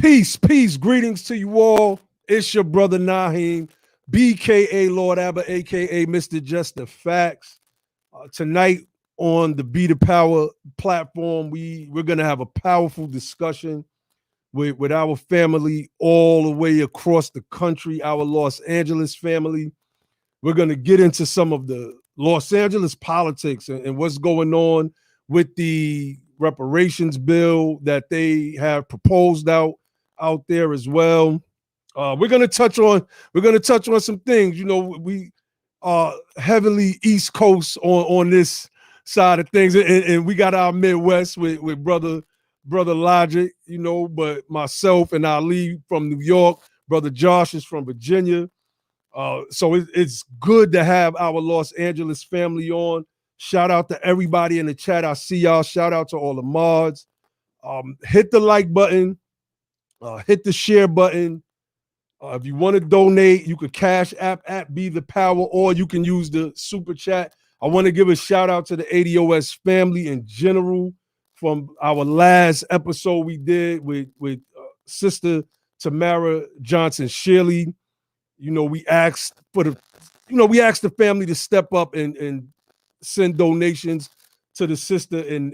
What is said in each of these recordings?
Peace, greetings to you all. It's your brother Naheem, BKA Lord Abba, aka Mr. Just the Facts. Tonight on the Be the Power platform, we're gonna have a powerful discussion with our family all the way across the country, our Los Angeles family. We're gonna get into some of the Los Angeles politics and what's going on with the reparations bill that they have proposed out there as well. We're gonna touch on some things. You know, we are heavily East Coast on this side of things, and we got our Midwest with brother Logic. You know, but myself and Ali from New York, brother Josh is from Virginia. So it's good to have our Los Angeles family on. Shout out to everybody in the chat. I see y'all. Shout out to all the mods. Hit the like button. Hit the share button. If you want to donate, you could cash app at Be the Power, or you can use the super chat. I want to give a shout out to the ADOS family in general from our last episode we did with Sister Tamara Johnson Shirley. You know, we asked the family to step up and send donations to the sister, and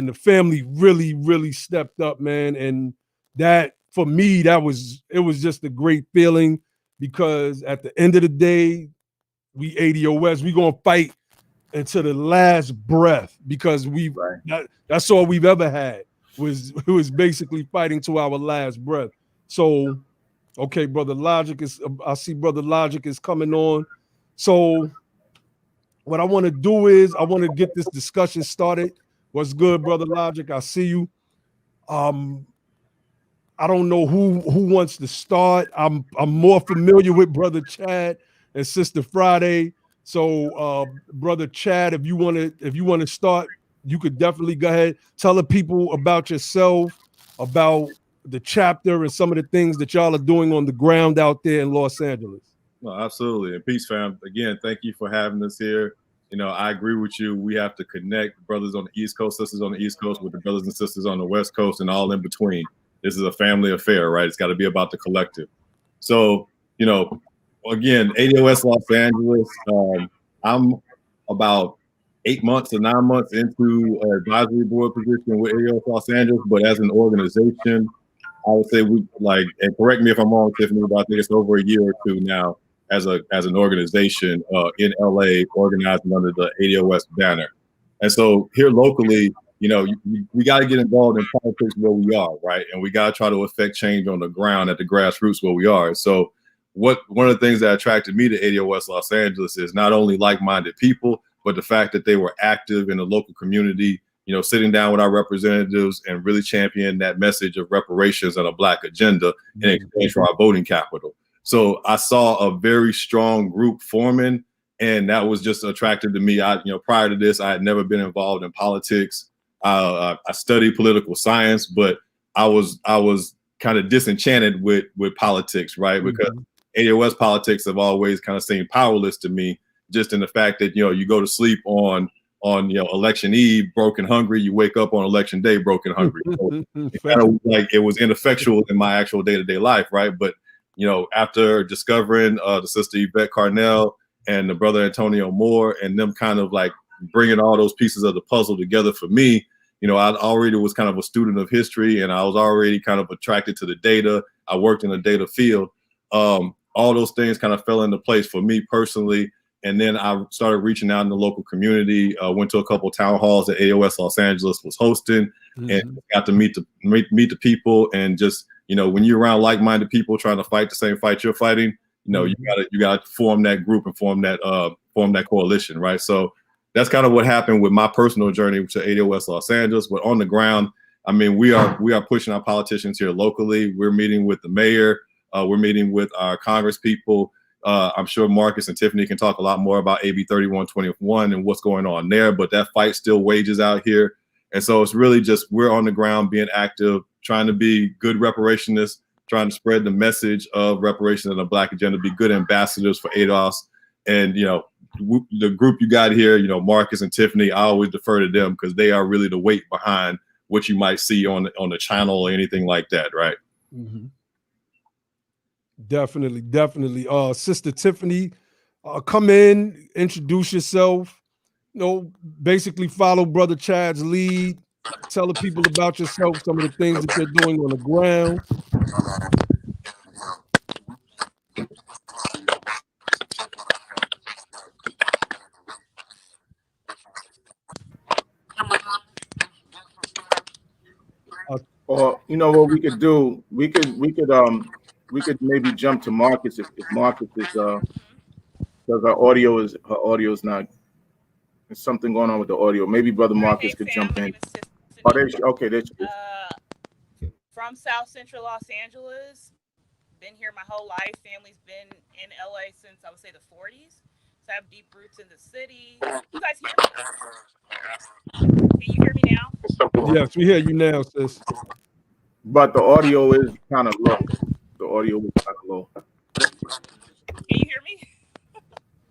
the family really stepped up, man. And that, for me, it was just a great feeling, because at the end of the day, we ADOS, we gonna fight until the last breath, because that's all we've ever had was basically fighting to our last breath. So, okay, I see Brother Logic is coming on. So what I want to do is I want to get this discussion started. What's good, Brother Logic? I see you. I don't know who wants to start. I'm more familiar with Brother Chad and Sister Friday. So, Brother Chad, if you want to start, you could definitely go ahead. Tell the people about yourself, about the chapter, and some of the things that y'all are doing on the ground out there in Los Angeles. No, absolutely. And peace, fam. Again, thank you for having us here. You know, I agree with you. We have to connect brothers on the East Coast, sisters on the East Coast with the brothers and sisters on the West Coast and all in between. This is a family affair, right? It's got to be about the collective. So, you know, again, ADOS Los Angeles, I'm about 8 months or 9 months into an advisory board position with ADOS Los Angeles, but as an organization, I would say we and correct me if I'm wrong, Tiffany, but I think it's over a year or two now as an organization in LA, organizing under the ADOS banner. And so here locally, you know, we got to get involved in politics where we are, right? And we got to try to affect change on the ground at the grassroots where we are. So one of the things that attracted me to ADOS Los Angeles is not only like-minded people, but the fact that they were active in the local community, you know, sitting down with our representatives and really championing that message of reparations and a Black agenda in exchange for our voting capital. So I saw a very strong group forming, and that was just attractive to me. Prior to this, I had never been involved in politics. I studied political science, but I was kind of disenchanted with politics, right? Because ADOS politics have always kind of seemed powerless to me, just in the fact that, you know, you go to sleep on election eve broken hungry, you wake up on election day broken hungry. So it kind of it was ineffectual in my actual day-to-day life, right? But, you know, after discovering the sister Yvette Carnell and the brother Antonio Moore, and them kind of bringing all those pieces of the puzzle together for me, you know, I already was kind of a student of history, and I was already kind of attracted to the data. I worked in the data field. All those things kind of fell into place for me personally. And then I started reaching out in the local community, went to a couple of town halls that ADOS Los Angeles was hosting, and got to meet the people. And just, you know, when you're around like-minded people trying to fight the same fight you're fighting, you know, you gotta form that group and form that coalition, right? So that's kind of what happened with my personal journey to ADOS Los Angeles. But on the ground, I mean, we are pushing our politicians here locally. We're meeting with the mayor. We're meeting with our Congress people. I'm sure Marcus and Tiffany can talk a lot more about AB 3121 and what's going on there, but that fight still wages out here. And so it's really just, we're on the ground being active, trying to be good reparationists, trying to spread the message of reparations and the Black agenda, be good ambassadors for ADOS. And, you know, the group you got here, you know, Marcus and Tiffany, I always defer to them because they are really the weight behind what you might see on the channel or anything like that, right? Mm-hmm. Definitely. Sister Tiffany, come in, introduce yourself. Basically follow Brother Chad's lead. Tell the people about yourself, some of the things that you're doing on the ground. Or you know what we could do? We could maybe jump to Marcus if Marcus is because her audio is not. There's something going on with the audio. Maybe Brother Marcus could jump in. Oh, there she, okay, there she is. From South Central Los Angeles. Been here my whole life. Family's been in LA since I would say the 40s. So I have deep roots in the city. You guys hear me? Can you hear me now? Yes, we hear you now, sis. But the audio is kind of low. The audio is kind of low. Can you hear me?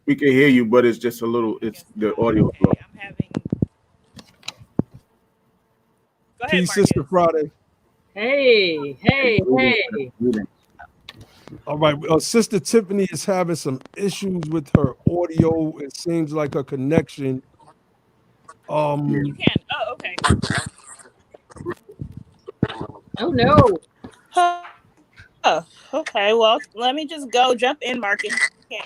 We can hear you, but it's just a little. It's the audio is low. I'm having. Go ahead, Peace, Marcus. Sister Friday. Hey. All right, Sister Tiffany is having some issues with her audio. It seems like a connection. You can. Oh, okay. Oh no. Oh, okay. Well, let me just go jump in, Marcus. Okay.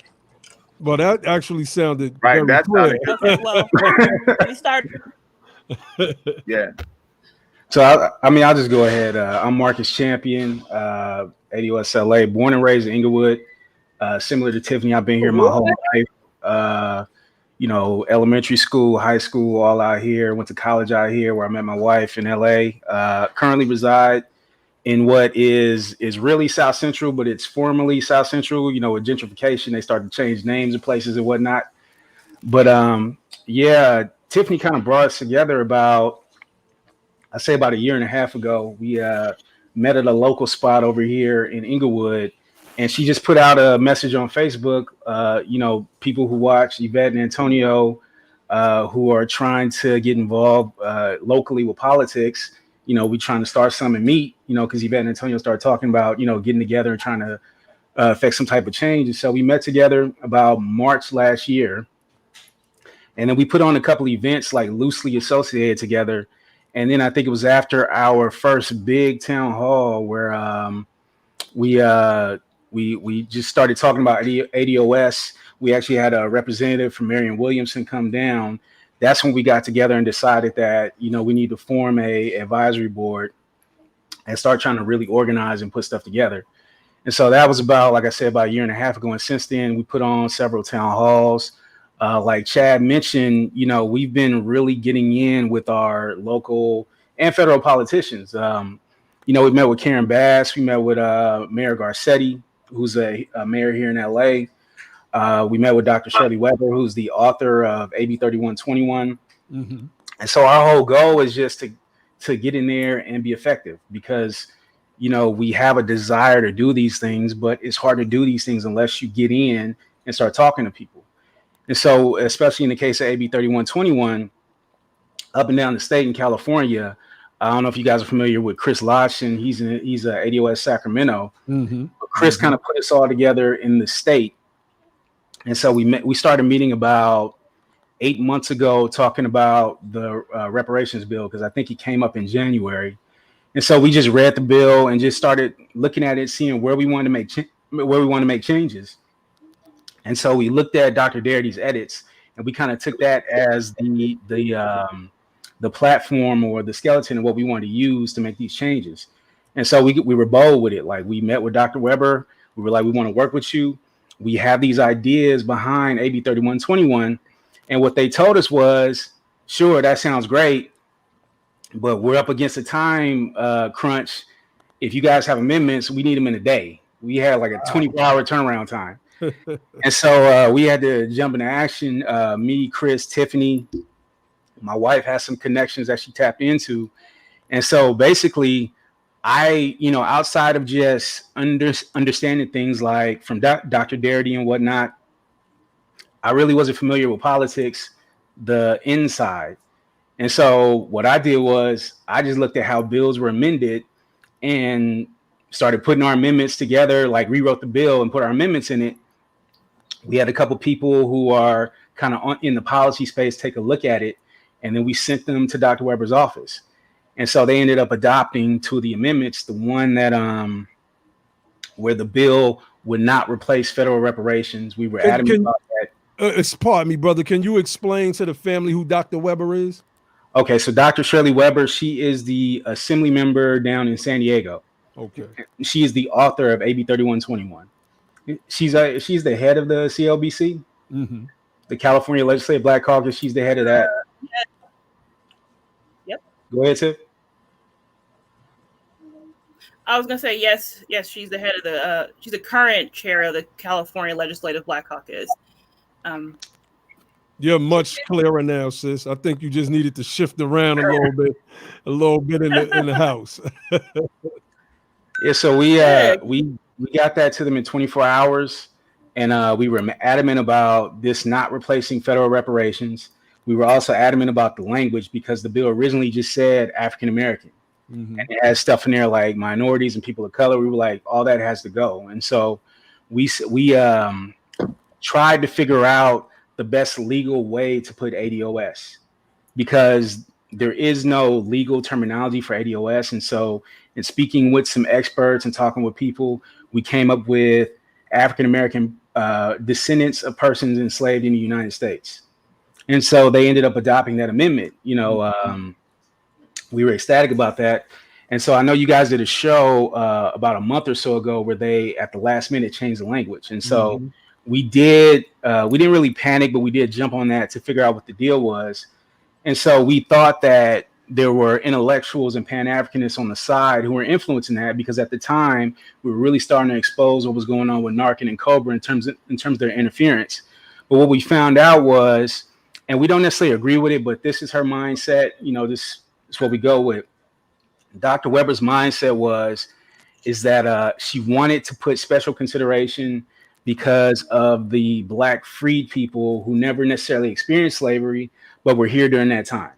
Well, that actually sounded Right, very that's clear. Okay. Well, let me start. Yeah. So, I'll just go ahead. I'm Marcus Champion, ADOS LA, born and raised in Inglewood. Similar to Tiffany, I've been here my whole life. Elementary school, high school, all out here. Went to college out here where I met my wife in LA. Currently reside in what is really South Central, but it's formerly South Central. With gentrification, they started to change names of places and whatnot. But Tiffany kind of brought us together about a year and a half ago. We met at a local spot over here in Inglewood, and she just put out a message on Facebook. People who watch, Yvette and Antonio, who are trying to get involved locally with politics. We trying to start some and meet, because Yvette and Antonio started talking about, getting together and trying to affect some type of change. And so we met together about March last year. And then we put on a couple events like loosely associated together. And then I think it was after our first big town hall where we just started talking about ADOS. We actually had a representative from Marion Williamson come down. That's when we got together and decided that, we need to form a advisory board and start trying to really organize and put stuff together. And so that was about, like I said, about a year and a half ago. And since then, we put on several town halls. Like Chad mentioned, we've been really getting in with our local and federal politicians. We met with Karen Bass. We met with Mayor Garcetti, who's a mayor here in LA. We met with Dr. Shelly Webber, who's the author of AB 3121. Mm-hmm. And so our whole goal is just to get in there and be effective because, we have a desire to do these things, but it's hard to do these things unless you get in and start talking to people. And so, especially in the case of AB 3121, up and down the state in California, I don't know if you guys are familiar with Chris Lodson. He's a ADOS Sacramento. Mm-hmm. But Chris kind of put us all together in the state. And so we started meeting about 8 months ago, talking about the reparations bill, because I think it came up in January. And so we just read the bill and just started looking at it, seeing where we wanted to make changes. And so we looked at Dr. Darity's edits, and we kind of took that as the platform or the skeleton of what we wanted to use to make these changes. And so we were bold with it. Like, we met with Dr. Webber. We were like, we want to work with you. We have these ideas behind AB 3121. And what they told us was, sure, that sounds great, but we're up against a time crunch. If you guys have amendments, we need them in a day. We had like a 24-hour turnaround time. And so we had to jump into action. Me, Chris, Tiffany, my wife has some connections that she tapped into. And so basically, I, outside of just understanding things like from Dr. Darity and whatnot, I really wasn't familiar with politics, the inside. And so what I did was I just looked at how bills were amended and started putting our amendments together, like rewrote the bill and put our amendments in it, we had a couple people who are kind of in the policy space take a look at it, and then we sent them to Dr. Webber's office. And so they ended up adopting to the amendments the one that where the bill would not replace federal reparations. We were adamant about that. Pardon me, brother. Can you explain to the family who Dr. Webber is? Okay, so Dr. Shelly Webber, she is the assembly member down in San Diego. Okay. She is the author of AB 3121. She's the head of the CLBC, the California Legislative Black Caucus. She's the head of that. Yep. Go ahead, Tiff. I was gonna say yes. She's the head of the. She's the current chair of the California Legislative Black Caucus. You're much clearer now, sis. I think you just needed to shift around a little bit in the house. Yeah, so we got that to them in 24 hours, and we were adamant about this not replacing federal reparations. We were also adamant about the language because the bill originally just said African American, and it has stuff in there like minorities and people of color. We were like, all that has to go, and so we tried to figure out the best legal way to put ADOS, because there is no legal terminology for ADOS. And so in speaking with some experts and talking with people, we came up with African-American descendants of persons enslaved in the United States. And so they ended up adopting that amendment. We were ecstatic about that. And so I know you guys did a show about a month or so ago where they, at the last minute, changed the language. And so we didn't really panic, but we did jump on that to figure out what the deal was. And so we thought that there were intellectuals and Pan-Africanists on the side who were influencing that, because at the time we were really starting to expose what was going on with Narcan and Cobra in terms of their interference. But what we found out was, and we don't necessarily agree with it, but this is her mindset. This is what we go with. Dr. Webber's mindset is that she wanted to put special consideration because of the Black freed people who never necessarily experienced slavery, but were here during that time.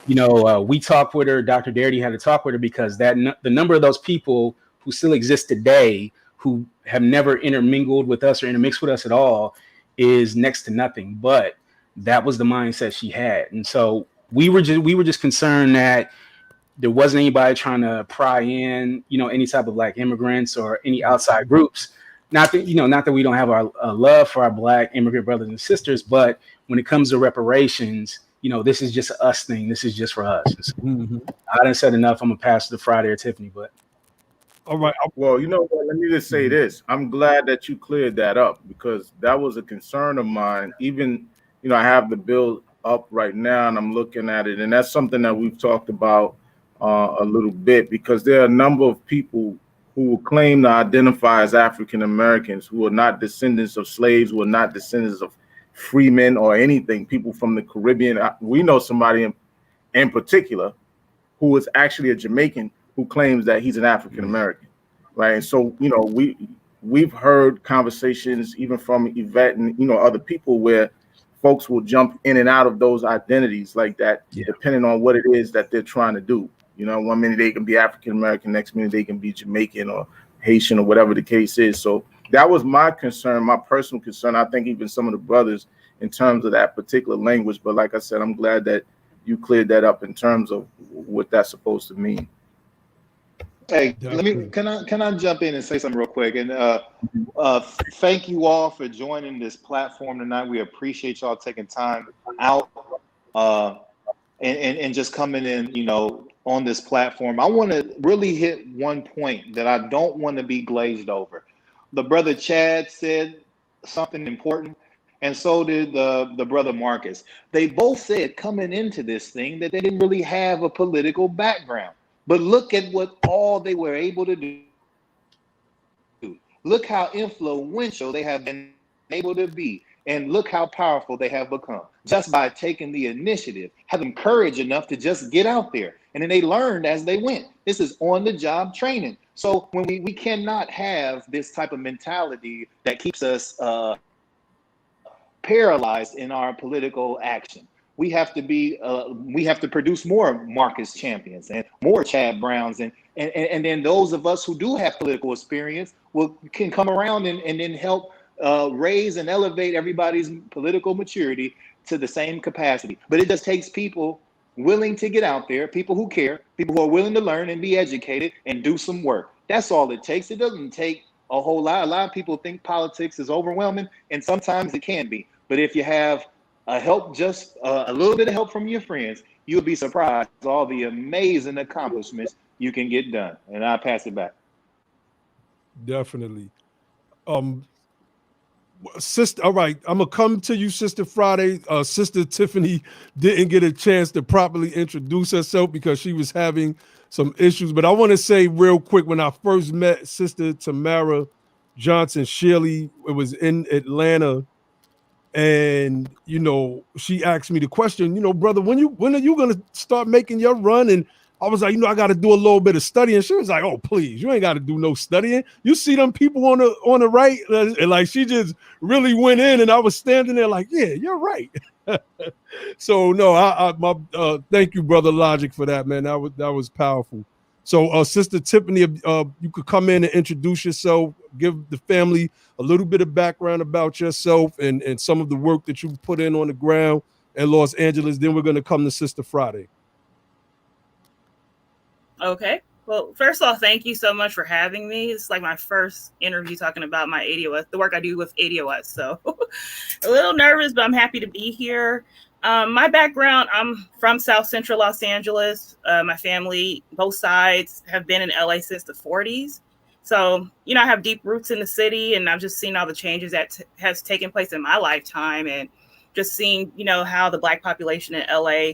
We talked with her. Dr. Darity had to talk with her because the number of those people who still exist today who have never intermingled with us or intermixed with us at all is next to nothing. But that was the mindset she had, and so we were just concerned that there wasn't anybody trying to pry in, any type of Black immigrants or any outside groups. Not that we don't have our love for our Black immigrant brothers and sisters, but when it comes to reparations, this is just us thing. This is just for us. So, I done said enough. I'm gonna pass it to Friday or Tiffany, but all right. Well, let me just say this. I'm glad that you cleared that up, because that was a concern of mine. Even, I have the bill up right now and I'm looking at it, and that's something that we've talked about a little bit, because there are a number of people who claim to identify as African Americans who are not descendants of slaves, who are not descendants of freemen or anything, people from the Caribbean. We know somebody in particular who is actually a Jamaican who claims that he's an African American, right? And so, we've heard conversations even from Yvette and, other people where folks will jump in and out of those identities like that, depending on what it is that they're trying to do. 1 minute they can be African American, next minute they can be Jamaican or Haitian or whatever the case is. So that was my concern, my personal concern. I think even some of the brothers in terms of that particular language. But like I said, I'm glad that you cleared that up in terms of what that's supposed to mean. Hey, can I jump in and say something real quick? And thank you all for joining this platform tonight. We appreciate y'all taking time out and just coming in, on this platform. I want to really hit one point that I don't want to be glazed over. The brother Chad said something important, and so did the brother Marcus. They both said coming into this thing that they didn't really have a political background. But look at what all they were able to do. Look how influential they have been able to be. And look how powerful they have become just by taking the initiative, having courage enough to just get out there. And then they learned as they went. This is on-the-job training. So when we cannot have this type of mentality that keeps us paralyzed in our political action. we have to produce more Marcus champions and more Chad Browns, and then those of us who do have political experience can come around and then help raise and elevate everybody's political maturity to the same capacity. But it just takes people willing to get out there, people who care, people who are willing to learn and be educated and do some work. That's all it takes. It doesn't take a whole lot. A lot of people think politics is overwhelming, and sometimes it can be. But if you have just a little bit of help from your friends, you'll be surprised all the amazing accomplishments you can get done. And I'll pass it back. Definitely. Sister, all right, I'm gonna come to you, Sister Friday. Sister Tiffany didn't get a chance to properly introduce herself because she was having some issues. But I want to say real quick, when I first met Sister Tamara Johnson Shelly, it was in Atlanta, and she asked me the question, brother, when are you gonna start making your run? And I was like, I got to do a little bit of studying. She was like, oh, please, you ain't got to do no studying. You see them people on the right, and like she just really went in, and I was standing there like, yeah, you're right. So no, thank you, Brother Logic, for that, man. That was powerful. So, Sister Tiffany, you could come in and introduce yourself, give the family a little bit of background about yourself and some of the work that you put in on the ground in Los Angeles. Then we're going to come to Sister Friday. Okay. Well, first of all, thank you so much for having me. It's like my first interview talking about my ADOS, the work I do with ADOS. So a little nervous, but I'm happy to be here. My background, I'm from South Central Los Angeles. My family, both sides, have been in LA since the 40s. So, I have deep roots in the city, and I've just seen all the changes that has taken place in my lifetime, and just seeing, how the Black population in LA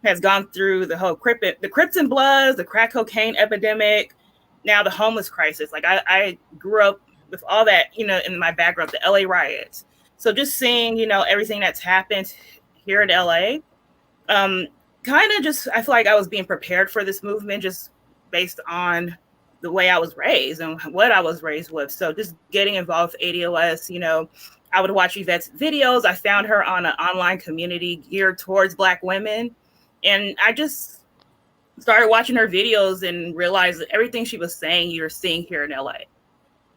has gone through the whole the Crips and Bloods, the crack cocaine epidemic, now the homeless crisis. Like I grew up with all that, in my background, the LA riots. So just seeing, everything that's happened here in LA, kind of just, I feel like I was being prepared for this movement just based on the way I was raised and what I was raised with. So just getting involved with ADOS, I would watch Yvette's videos. I found her on an online community geared towards Black women. And I just started watching her videos and realized that everything she was saying, you're seeing here in LA.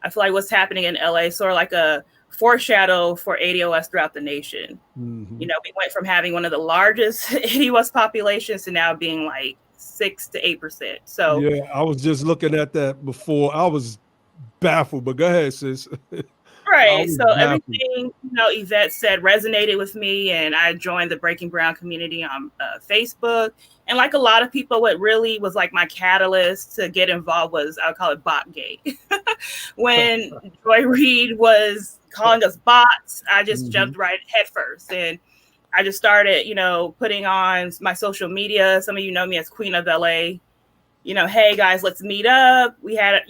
I feel like what's happening in LA is sort of like a foreshadow for ADOS throughout the nation. Mm-hmm. We went from having one of the largest ADOS populations to now being like 6 to 8%. So yeah, I was just looking at that before. I was baffled, but go ahead, sis. Right. So everything, Yvette said resonated with me, and I joined the Breaking Brown community on Facebook. And like a lot of people, what really was like my catalyst to get involved was, I would call it Botgate. When Joy Reid was calling us bots, I just jumped right head first. And I just started, putting on my social media. Some of you know me as Queen of LA. Hey guys, let's meet up. We had,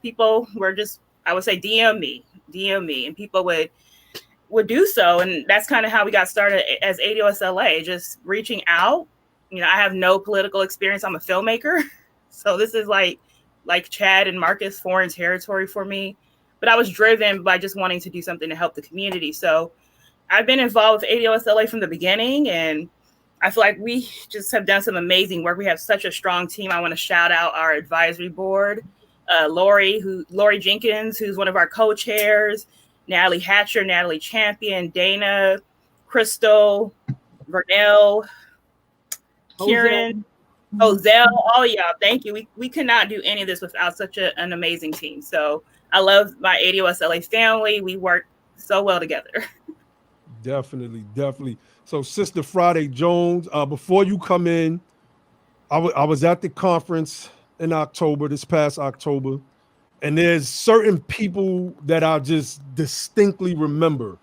people were just, I would say, DM me, and people would do so. And that's kind of how we got started as ADOS LA, just reaching out. I have no political experience. I'm a filmmaker. So this is like Chad and Marcus, foreign territory for me. But I was driven by just wanting to do something to help the community. So I've been involved with ADOS LA from the beginning, and I feel like we just have done some amazing work. We have such a strong team. I want to shout out our advisory board, Lori Jenkins, who's one of our co-chairs, Natalie Hatcher, Natalie Champion, Dana, Crystal, Vernell, Kieran, Ozell, all y'all. Thank you. We could not do any of this without such an amazing team. So I love my ADOS LA family. We work so well together. Definitely. So Sister Friday Jones, before you come in, I was at the conference in October, this past October, and there's certain people that I just distinctly remember,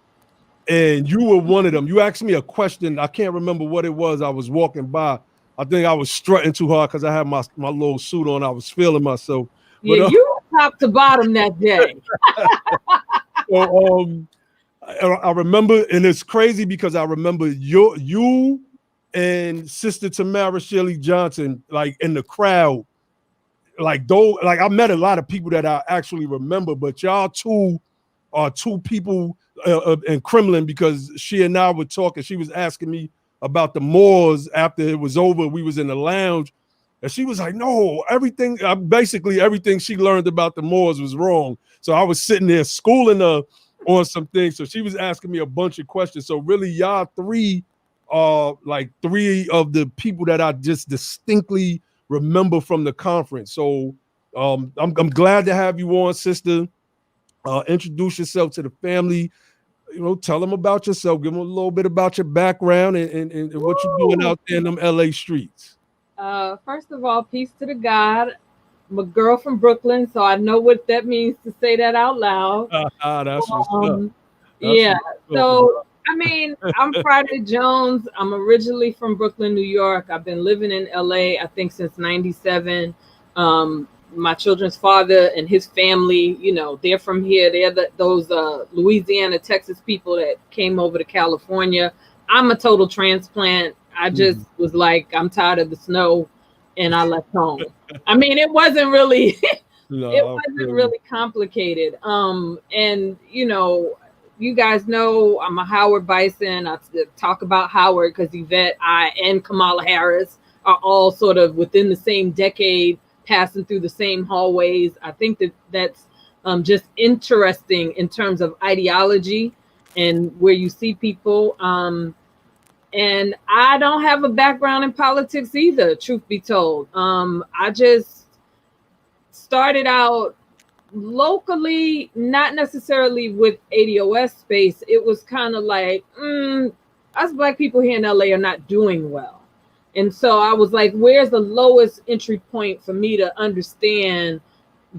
and you were one of them. You asked me a question. I can't remember what it was. I was walking by. I think I was strutting too hard because I had my little suit on. I was feeling myself. Yeah, but, you were top to bottom that day. So, I remember, and it's crazy because I remember you and Sister Tamara Shelly Johnson, like in the crowd, like I met a lot of people that I actually remember, but y'all two are two people in Kremlin, because she and I were talking. She was asking me about the Moors after it was over. We was in the lounge, and she was like, "No, everything, basically everything she learned about the Moors was wrong." So I was sitting there schooling her on some things. So she was asking me a bunch of questions. So really, y'all three are like three of the people that I just distinctly remember from the conference. So I'm glad to have you on, sister. Introduce yourself to the family. You know, tell them about yourself. Give them a little bit about your background and what you're doing out there in them LA streets. First of all, peace to the God. I'm a girl from Brooklyn, so I know what that means to say that out loud. That's what's up. Yeah. So, I mean, I'm Friday Jones. I'm originally from Brooklyn, New York. I've been living in LA, I think, since '97. My children's father and his family, you know, they're from here. They're those Louisiana, Texas people that came over to California. I'm a total transplant. I just was like, I'm tired of the snow, and I left home. I mean, it wasn't really, it wasn't really complicated. And you know, you guys know I'm a Howard Bison. I talk about Howard because Yvette, I, and Kamala Harris are all sort of within the same decade, passing through the same hallways. I think that's just interesting in terms of ideology and where you see people. And I don't have a background in politics either, truth be told. I just started out locally, not necessarily with ADOS space. It was kind of like, us Black people here in LA are not doing well. And so I was like, where's the lowest entry point for me to understand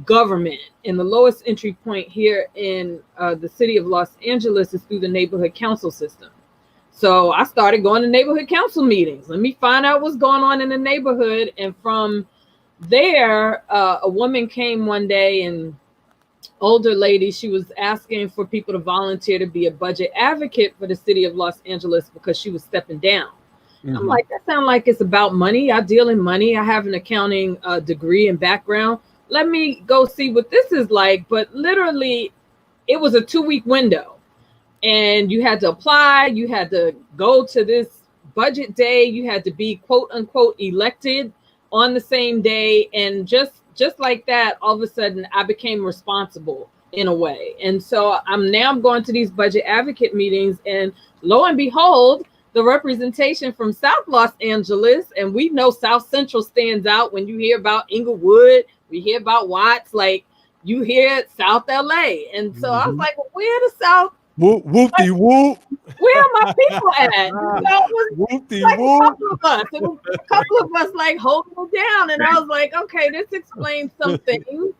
government? And the lowest entry point here in the city of Los Angeles is through the neighborhood council system. So I started going to neighborhood council meetings. Let me find out what's going on in the neighborhood. And from there, a woman came one day, and older lady, she was asking for people to volunteer to be a budget advocate for the city of Los Angeles because she was stepping down. I'm like, that sounds like it's about money. I deal in money. I have an accounting degree and background. Let me go see what this is like. But literally, it was a 2-week window. And you had to apply. You had to go to this budget day. You had to be, quote unquote, elected on the same day. And just like that, all of a sudden, I became responsible in a way. And so I'm going to these budget advocate meetings. And lo and behold, the representation from South Los Angeles, and we know South Central stands out when you hear about Inglewood, we hear about Watts, like you hear South LA. And so I was like, well, where the South? Whoop-de whoop. Where are my people at? Whoop-de like whoop. a couple of us like holding it down. And I was like, okay, this explains something.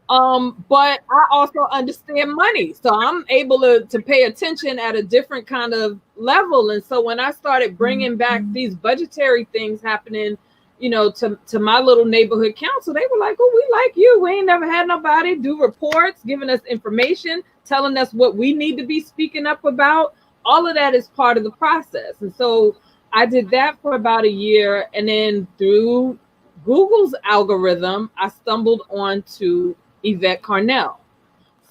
But I also understand money. So I'm able to pay attention at a different kind of level. And so when I started bringing back these budgetary things happening, you know, to my little neighborhood council, they were like, oh, we like you. We ain't never had nobody do reports, giving us information, telling us what we need to be speaking up about. All of that is part of the process. And so I did that for about a year. And then through Google's algorithm, I stumbled onto Yvette Carnell.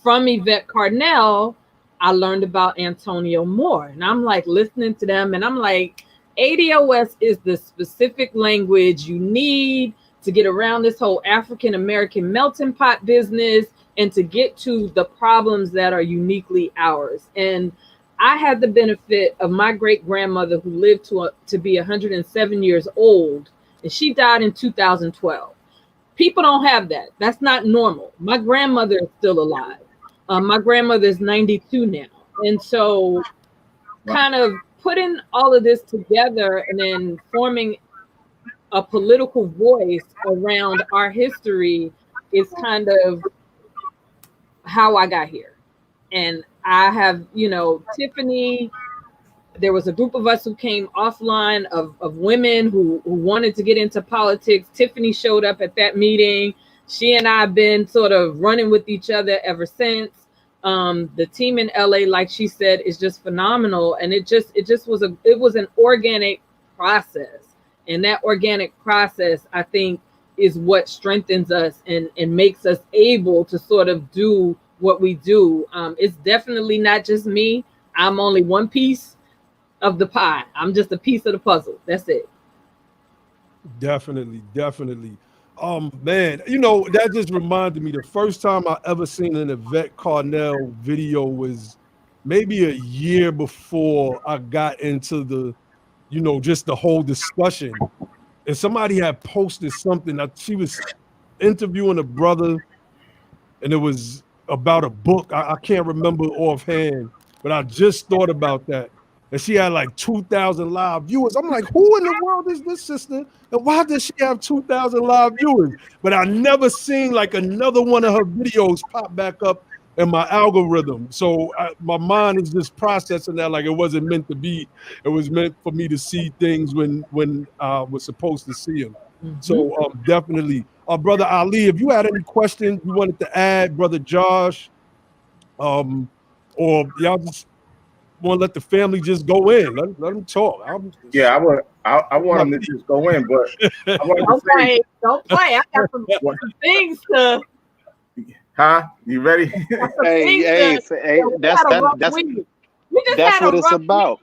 From Yvette Carnell, I learned about Antonio Moore. And I'm like listening to them, and I'm like, ADOS is the specific language you need to get around this whole African American melting pot business and to get to the problems that are uniquely ours. And I had the benefit of my great grandmother, who lived to be 107 years old, and she died in 2012. People don't have that. That's not normal. My grandmother is still alive. My grandmother is 92 now. And so kind of putting all of this together and then forming a political voice around our history is kind of how I got here. And I have, you know, Tiffany, there was a group of us who came offline of women who wanted to get into politics. Tiffany showed up at that meeting. She and I have been sort of running with each other ever since. The team in LA, like she said, is just phenomenal. And it was an organic process. And that organic process, I think, is what strengthens us and makes us able to sort of do what we do. It's definitely not just me. I'm only one piece of the pie. I'm just a piece of the puzzle. That's it. Definitely. Man, you know, that just reminded me the first time I ever seen an Yvette Carnell video was maybe a year before I got into the, you know, just the whole discussion. And somebody had posted something that she was interviewing a brother, and it was about a book. I can't remember offhand, but I just thought about that. And she had like 2,000 live viewers. I'm like, who in the world is this sister? And why does she have 2,000 live viewers? But I never seen like another one of her videos pop back up in my algorithm. So my mind is just processing that like it wasn't meant to be. It was meant for me to see things when I was supposed to see them. So definitely. Brother Ali, if you had any questions you wanted to add, Brother Josh, or y'all just want to let the family just go in. Let them talk. I want them to just go in, but I want to say, don't play. I got some things to. Huh? You ready? Hey, that's what it's about.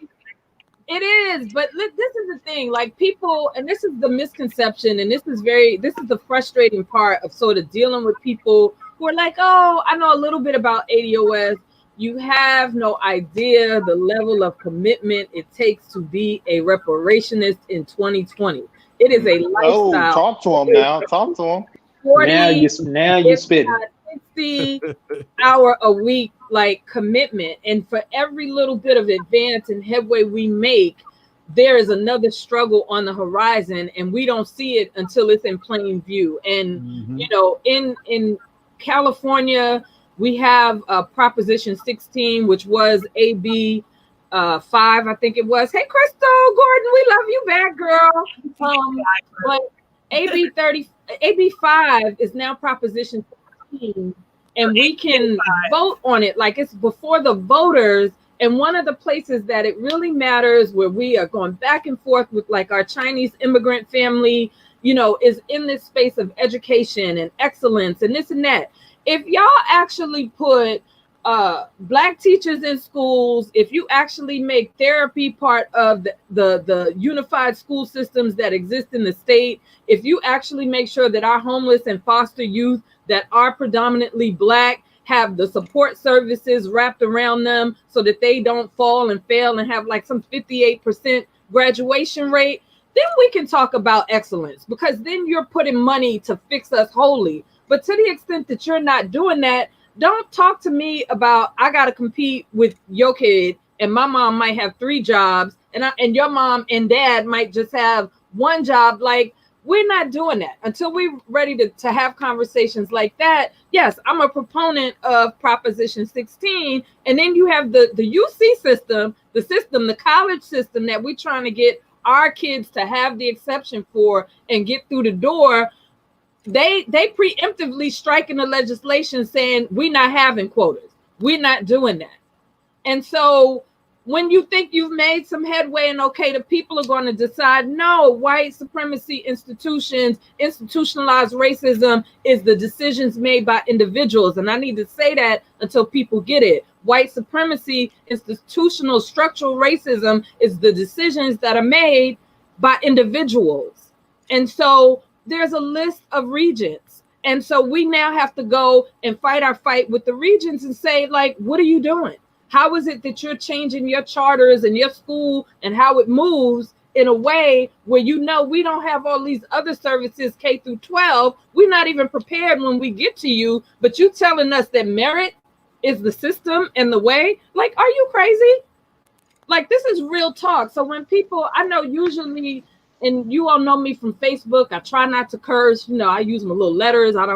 It is, but look, this is the thing. Like people, and this is the misconception, and this is the frustrating part of sort of dealing with people who are like, oh, I know a little bit about ADOS. You have no idea the level of commitment it takes to be a reparationist in 2020. It is a lifestyle. Oh, talk to him now. Talk to him. 40, now you spitting. 60-hour-a-week like commitment, and for every little bit of advance and headway we make, there is another struggle on the horizon, and we don't see it until it's in plain view. And you know, in California, we have Proposition 16, which was AB 5, I think it was. Hey, Crystal Gordon, we love you back, girl. But AB 5 is now Proposition 16, and we can vote on it like it's before the voters. And one of the places that it really matters, where we are going back and forth with like our Chinese immigrant family, you know, is in this space of education and excellence and this and that. If y'all actually put Black teachers in schools, if you actually make therapy part of the unified school systems that exist in the state, if you actually make sure that our homeless and foster youth that are predominantly Black have the support services wrapped around them so that they don't fall and fail and have like some 58% graduation rate, then we can talk about excellence, because then you're putting money to fix us wholly. But to the extent that you're not doing that, don't talk to me about I got to compete with your kid, and my mom might have 3 jobs, and your mom and dad might just have 1 job. Like, we're not doing that until we're ready to have conversations like that. Yes, I'm a proponent of Proposition 16. And then you have the UC system, the college system that we're trying to get our kids to have the exception for and get through the door. They preemptively striking the legislation saying we're not having quotas. We're not doing that. And so when you think you've made some headway and okay, the people are going to decide, no, white supremacy institutions, institutionalized racism is the decisions made by individuals. And I need to say that until people get it. White supremacy, institutional structural racism is the decisions that are made by individuals. And so there's a list of regents. And so we now have to go and fight our fight with the regents and say, like, what are you doing? How is it that you're changing your charters and your school and how it moves in a way where, you know, we don't have all these other services K through 12. We're not even prepared when we get to you, but you telling us that merit is the system and the way? Like, are you crazy? Like, this is real talk. So when people, I know usually, and you all know me from Facebook, I try not to curse. You know, I use my little letters. I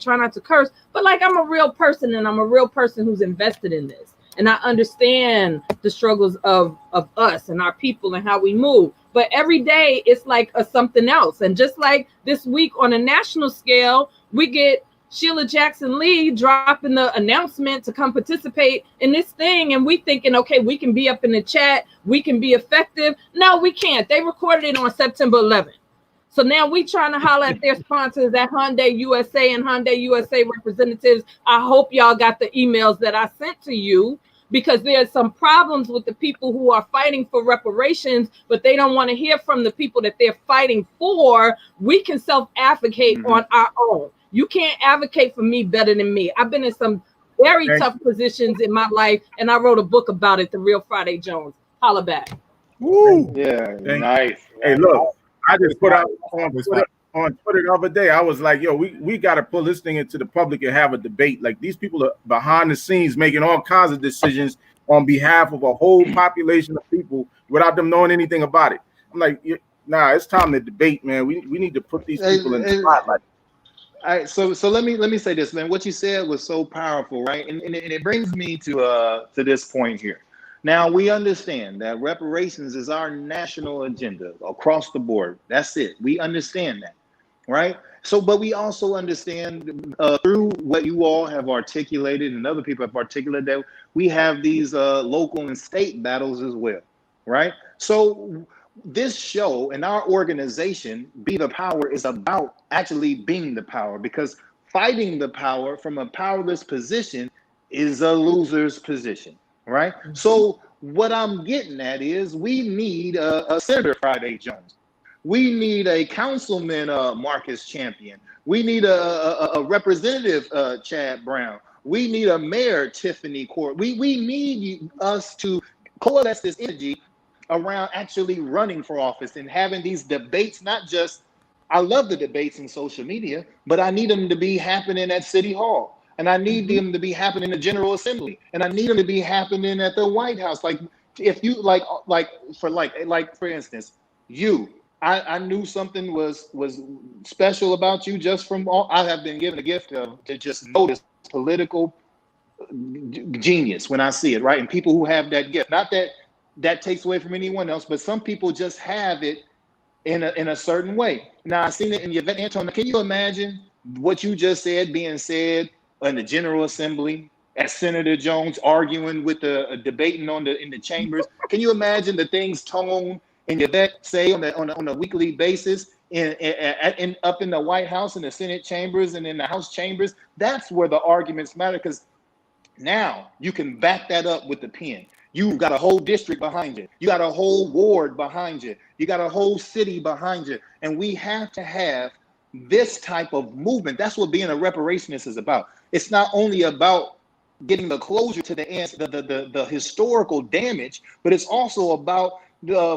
try not to curse, but like, I'm a real person, and I'm a real person who's invested in this. And I understand the struggles of us and our people and how we move. But every day it's like something else. And just like this week on a national scale, we get Sheila Jackson Lee dropping the announcement to come participate in this thing. And we thinking, okay, we can be up in the chat. We can be effective. No, we can't. They recorded it on September 11th. So now we trying to holler at their sponsors at Hyundai USA and Hyundai USA representatives. I hope y'all got the emails that I sent to you, because there's some problems with the people who are fighting for reparations, but they don't want to hear from the people that they're fighting for. We can self-advocate on our own. You can't advocate for me better than me. I've been in some very tough positions in my life, and I wrote a book about it, The Real Friday Jones. Holla back. Woo. Yeah, nice. Hey, look, I just put out on Twitter the other day. I was like, yo, we got to pull this thing into the public and have a debate. Like, these people are behind the scenes making all kinds of decisions on behalf of a whole population of people without them knowing anything about it. I'm like, nah, it's time to debate, man. We need to put these people in the spotlight. All right, so let me say this, man. What you said was so powerful, right? And it brings me to this point here. Now, we understand that reparations is our national agenda across the board. That's it. We understand that, right? So, but we also understand through what you all have articulated and other people have articulated that we have these local and state battles as well, right? So this show and our organization, Be the Power, is about actually being the power, because fighting the power from a powerless position is a loser's position. Right. So what I'm getting at is we need a Senator Friday Jones. We need a Councilman Marcus Champion. We need a Representative Chad Brown. We need a Mayor Tiffany Court. We need us to coalesce this energy around actually running for office and having these debates. Not just, I love the debates in social media, but I need them to be happening at City Hall. And I need them to be happening in the General Assembly, and I need them to be happening at the White House. Like, if you for instance, I knew something was special about you just from all. I have been given a gift to just notice political genius when I see it, right? And people who have that gift, not that takes away from anyone else, but some people just have it in a certain way. Now, I've seen it in Yvette Anton. Can you imagine what you just said being said in the General Assembly, as Senator Jones arguing with debating in the chambers? Can you imagine the things Tone and Yvette say on a weekly basis in up in the White House, in the Senate chambers, and in the House chambers? That's where the arguments matter, because now you can back that up with the pen. You've got a whole district behind you. You got a whole ward behind you. You got a whole city behind you. And we have to have this type of movement. That's what being a reparationist is about. It's not only about getting the closure to the historical damage, but it's also about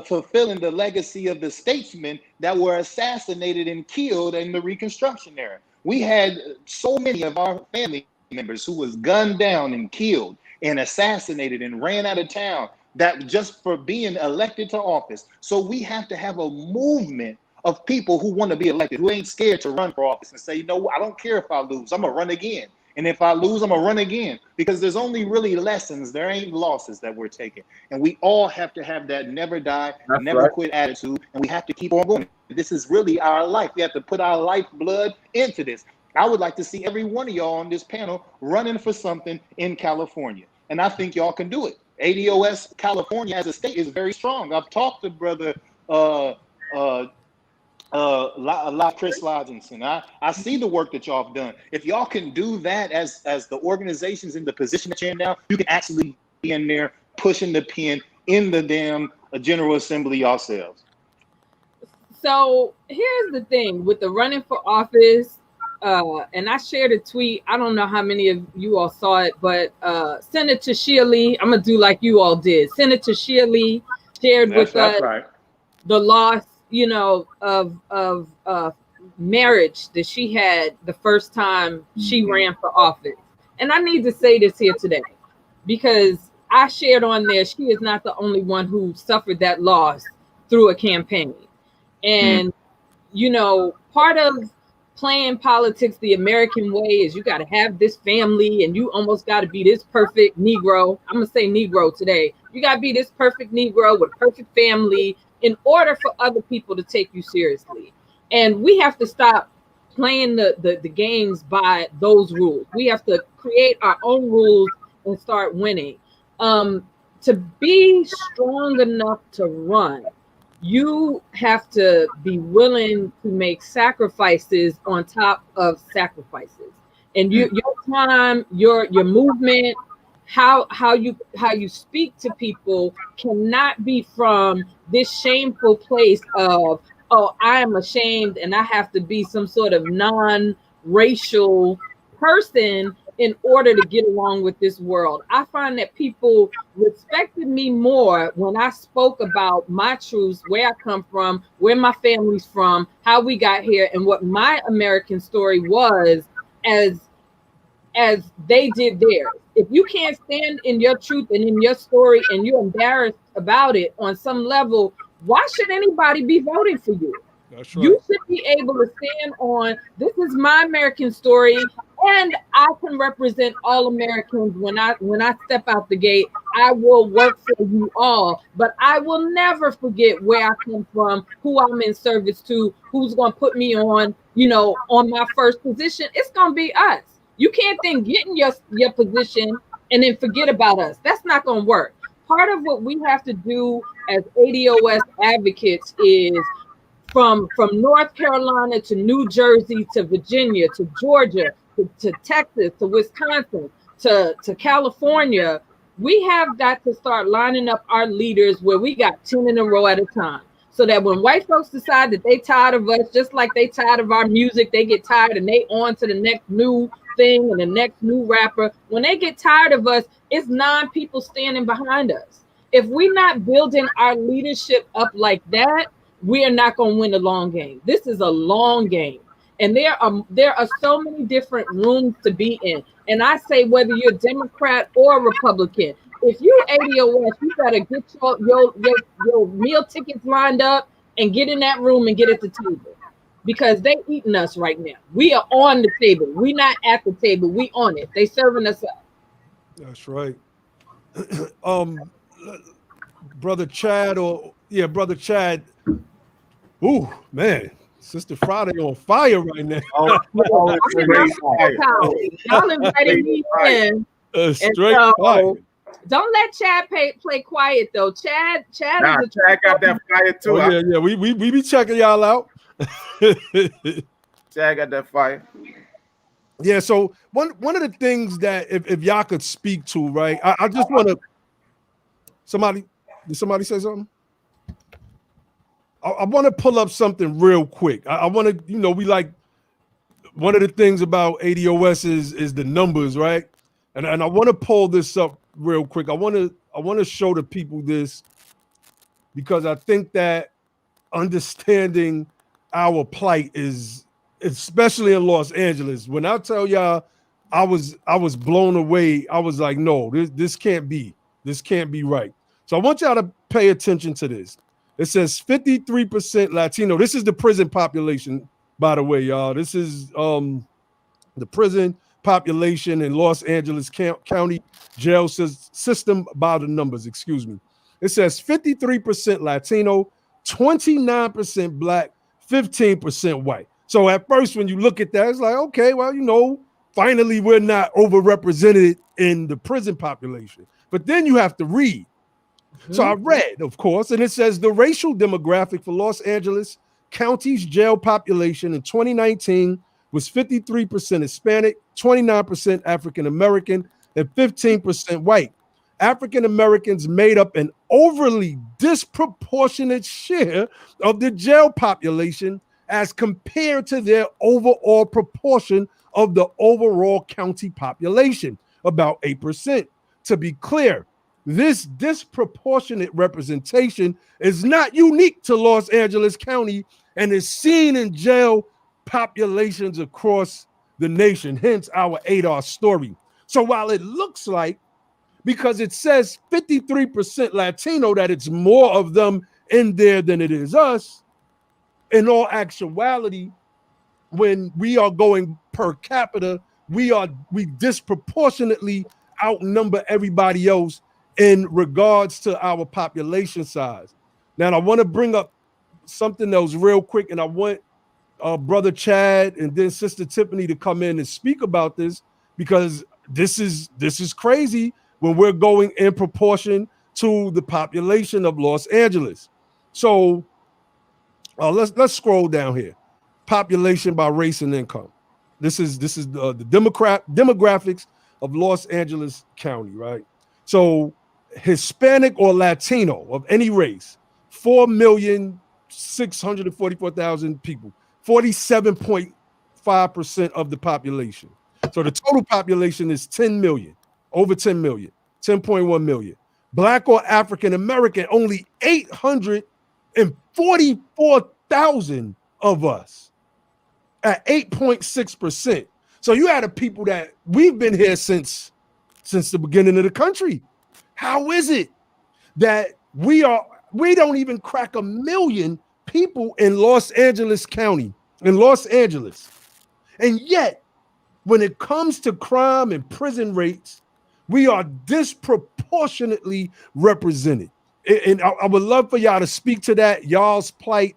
fulfilling the legacy of the statesmen that were assassinated and killed in the Reconstruction era. We had so many of our family members who was gunned down and killed and assassinated and ran out of town, that just for being elected to office. So we have to have a movement of people who want to be elected, who ain't scared to run for office and say, you know, I don't care if I lose, I'm gonna run again. And if I lose, I'm gonna run again, because there's only really lessons, there ain't losses that we're taking. And we all have to have that never die, never quit attitude, and we have to keep on going. This is really our life. We have to put our lifeblood into this. I would like to see every one of y'all on this panel running for something in California. And I think y'all can do it. ADOS California as a state is very strong. I've talked to brother Chris Lodginson. I see the work that y'all have done. If y'all can do that as the organizations in the position that you're in now, you can actually be in there pushing the pen in the damn General Assembly yourselves. So here's the thing with the running for office. And I shared a tweet. I don't know how many of you all saw it, but Senator Shelly, I'm gonna do like you all did. Senator Shelly shared with us the loss, you know, of marriage that she had the first time she ran for office. And I need to say this here today, because I shared on there, she is not the only one who suffered that loss through a campaign. And you know, part of playing politics the American way is you got to have this family, and you almost got to be this perfect Negro. I'm gonna say Negro today. You got to be this perfect Negro with a perfect family in order for other people to take you seriously. And we have to stop playing the games by those rules. We have to create our own rules and start winning. To be strong enough to run, you have to be willing to make sacrifices on top of sacrifices. And your time, your movement how you speak to people cannot be from this shameful place of, oh, I am ashamed and I have to be some sort of non-racial person in order to get along with this world. I find that people respected me more when I spoke about my truths, where I come from, where my family's from, how we got here, and what my American story was, as they did theirs. If you can't stand in your truth and in your story and you're embarrassed about it on some level, why should anybody be voting for you? That's right. You should be able to stand on, this is my American story, and I can represent all Americans when I step out the gate. I will work for you all, but I will never forget where I come from, who I'm in service to, who's going to put me on, on my first position. It's going to be us. You can't then get in your position and then forget about us. That's not going to work. Part of what we have to do as ADOS advocates is from North Carolina to New Jersey to Virginia to Georgia to Texas to Wisconsin to California, we have got to start lining up our leaders where we got 10 in a row at a time. So that when white folks decide that they tired of us, just like they tired of our music, they get tired and they on to the next new thing and the next new rapper. When they get tired of us, it's 9 people standing behind us. If we're not building our leadership up like that, we are not going to win the long game. This is a long game. And there are so many different rooms to be in. And I say, whether you're Democrat or Republican, if you ADOS, you better get your meal tickets lined up and get in that room and get at the table, because they eating us right now. We are on the table. We not at the table. We on it. They serving us up. That's right. Brother Chad, Brother Chad. Ooh, man. Sister Friday on fire right now. Y'all invited me in. Straight fire. Don't let Chad play quiet though. Chad Chad got that fire too. Yeah. We be checking y'all out. Chad got that fire. Yeah. So one of the things that if y'all could speak to, right? I just want to. Did somebody say something? I want to pull up something real quick. I want to, we like, one of the things about ADOS is the numbers, right? And I want to pull this up real quick. I want to show the people this, because I think that understanding our plight is, especially in Los Angeles. When I tell y'all, I was blown away. I was like, no, this can't be right. So I want y'all to pay attention to this. It says 53% Latino. This is the prison population, by the way, y'all. This is the prison population in Los Angeles County jail system by the numbers, excuse me. It says 53% Latino, 29% Black, 15% white. So at first, when you look at that, it's like, okay, well, finally we're not overrepresented in the prison population. But then you have to read. So I read, of course, and it says the racial demographic for Los Angeles County's jail population in 2019 was 53% Hispanic, 29% African American, and 15% white. African Americans made up an overly disproportionate share of the jail population as compared to their overall proportion of the overall county population, about 8%. To be clear, this disproportionate representation is not unique to Los Angeles County and is seen in jail populations across the nation, hence our ADOS story. So while it looks like, because it says 53% Latino, that it's more of them in there than it is us, in all actuality, when we are going per capita, we disproportionately outnumber everybody else in regards to our population size. Now, I want to bring up something else real quick, and I want Brother Chad and then Sister Tiffany to come in and speak about this, because this is crazy when we're going in proportion to the population of Los Angeles. So let's scroll down here. Population by race and income. This is the demographics of Los Angeles County, right? So Hispanic or Latino of any race, 4,644,000 people, 47.5% of the population. So the total population is 10 million, over 10 million, 10.1 million. Black or African American, only 844,000 of us at 8.6%. So you had a people that we've been here since the beginning of the country. How is it that we don't even crack 1 million people in Los Angeles County, in Los Angeles? And yet, when it comes to crime and prison rates, we are disproportionately represented. And I would love for y'all to speak to that, y'all's plight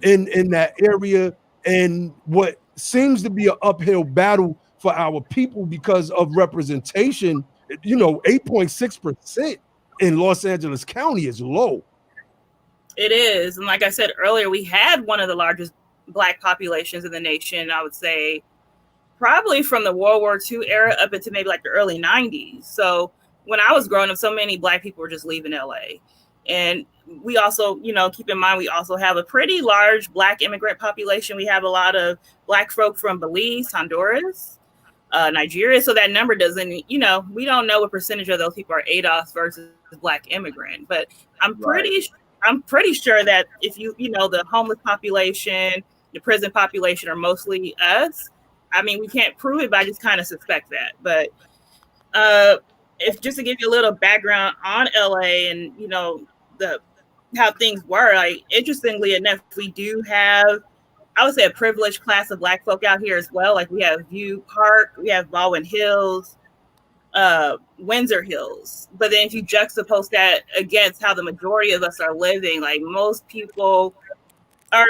in that area, and what seems to be an uphill battle for our people because of representation. 8.6% in Los Angeles County is low. It is. And like I said earlier, we had one of the largest Black populations in the nation, I would say, probably from the World War II era up into maybe like the early 90s. So when I was growing up, so many Black people were just leaving LA. And we also, keep in mind, we also have a pretty large Black immigrant population. We have a lot of Black folk from Belize, Honduras, Nigeria. So that number doesn't, we don't know what percentage of those people are ADOS versus Black immigrant. But I'm pretty sure that if the homeless population, the prison population are mostly us. I mean, we can't prove it, but I just kind of suspect that. But if just to give you a little background on LA and how things were, like, interestingly enough, we do have, I would say, a privileged class of Black folk out here as well. Like, we have View Park, we have Baldwin Hills, Windsor Hills. But then if you juxtapose that against how the majority of us are living, like, most people are,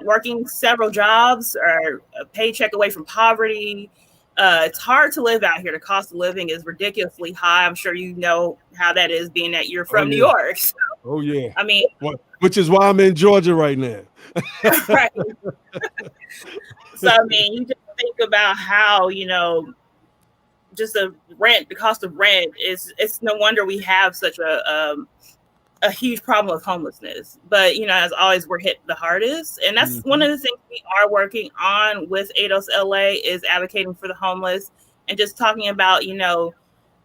working several jobs or a paycheck away from poverty. It's hard to live out here. The cost of living is ridiculously high. I'm sure you know how that is, being that you're from New York. So, oh, yeah. I mean, which is why I'm in Georgia right now. Right. So, I mean, you just think about how, just the cost of rent it's no wonder we have such a huge problem of homelessness. But, as always, we're hit the hardest. And that's one of the things we are working on with ADOS LA is advocating for the homeless and just talking about,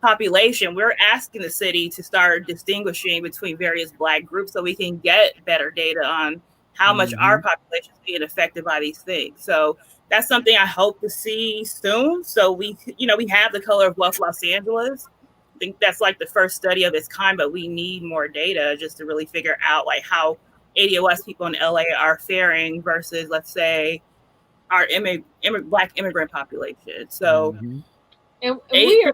population. We're asking the city to start distinguishing between various Black groups so we can get better data on how much our population is being affected by these things. So that's something I hope to see soon. So we have the Color of Wealth Los Angeles. I think that's like the first study of its kind, but we need more data just to really figure out like how ADOS people in LA are faring versus, let's say, our Black immigrant population. So, and we're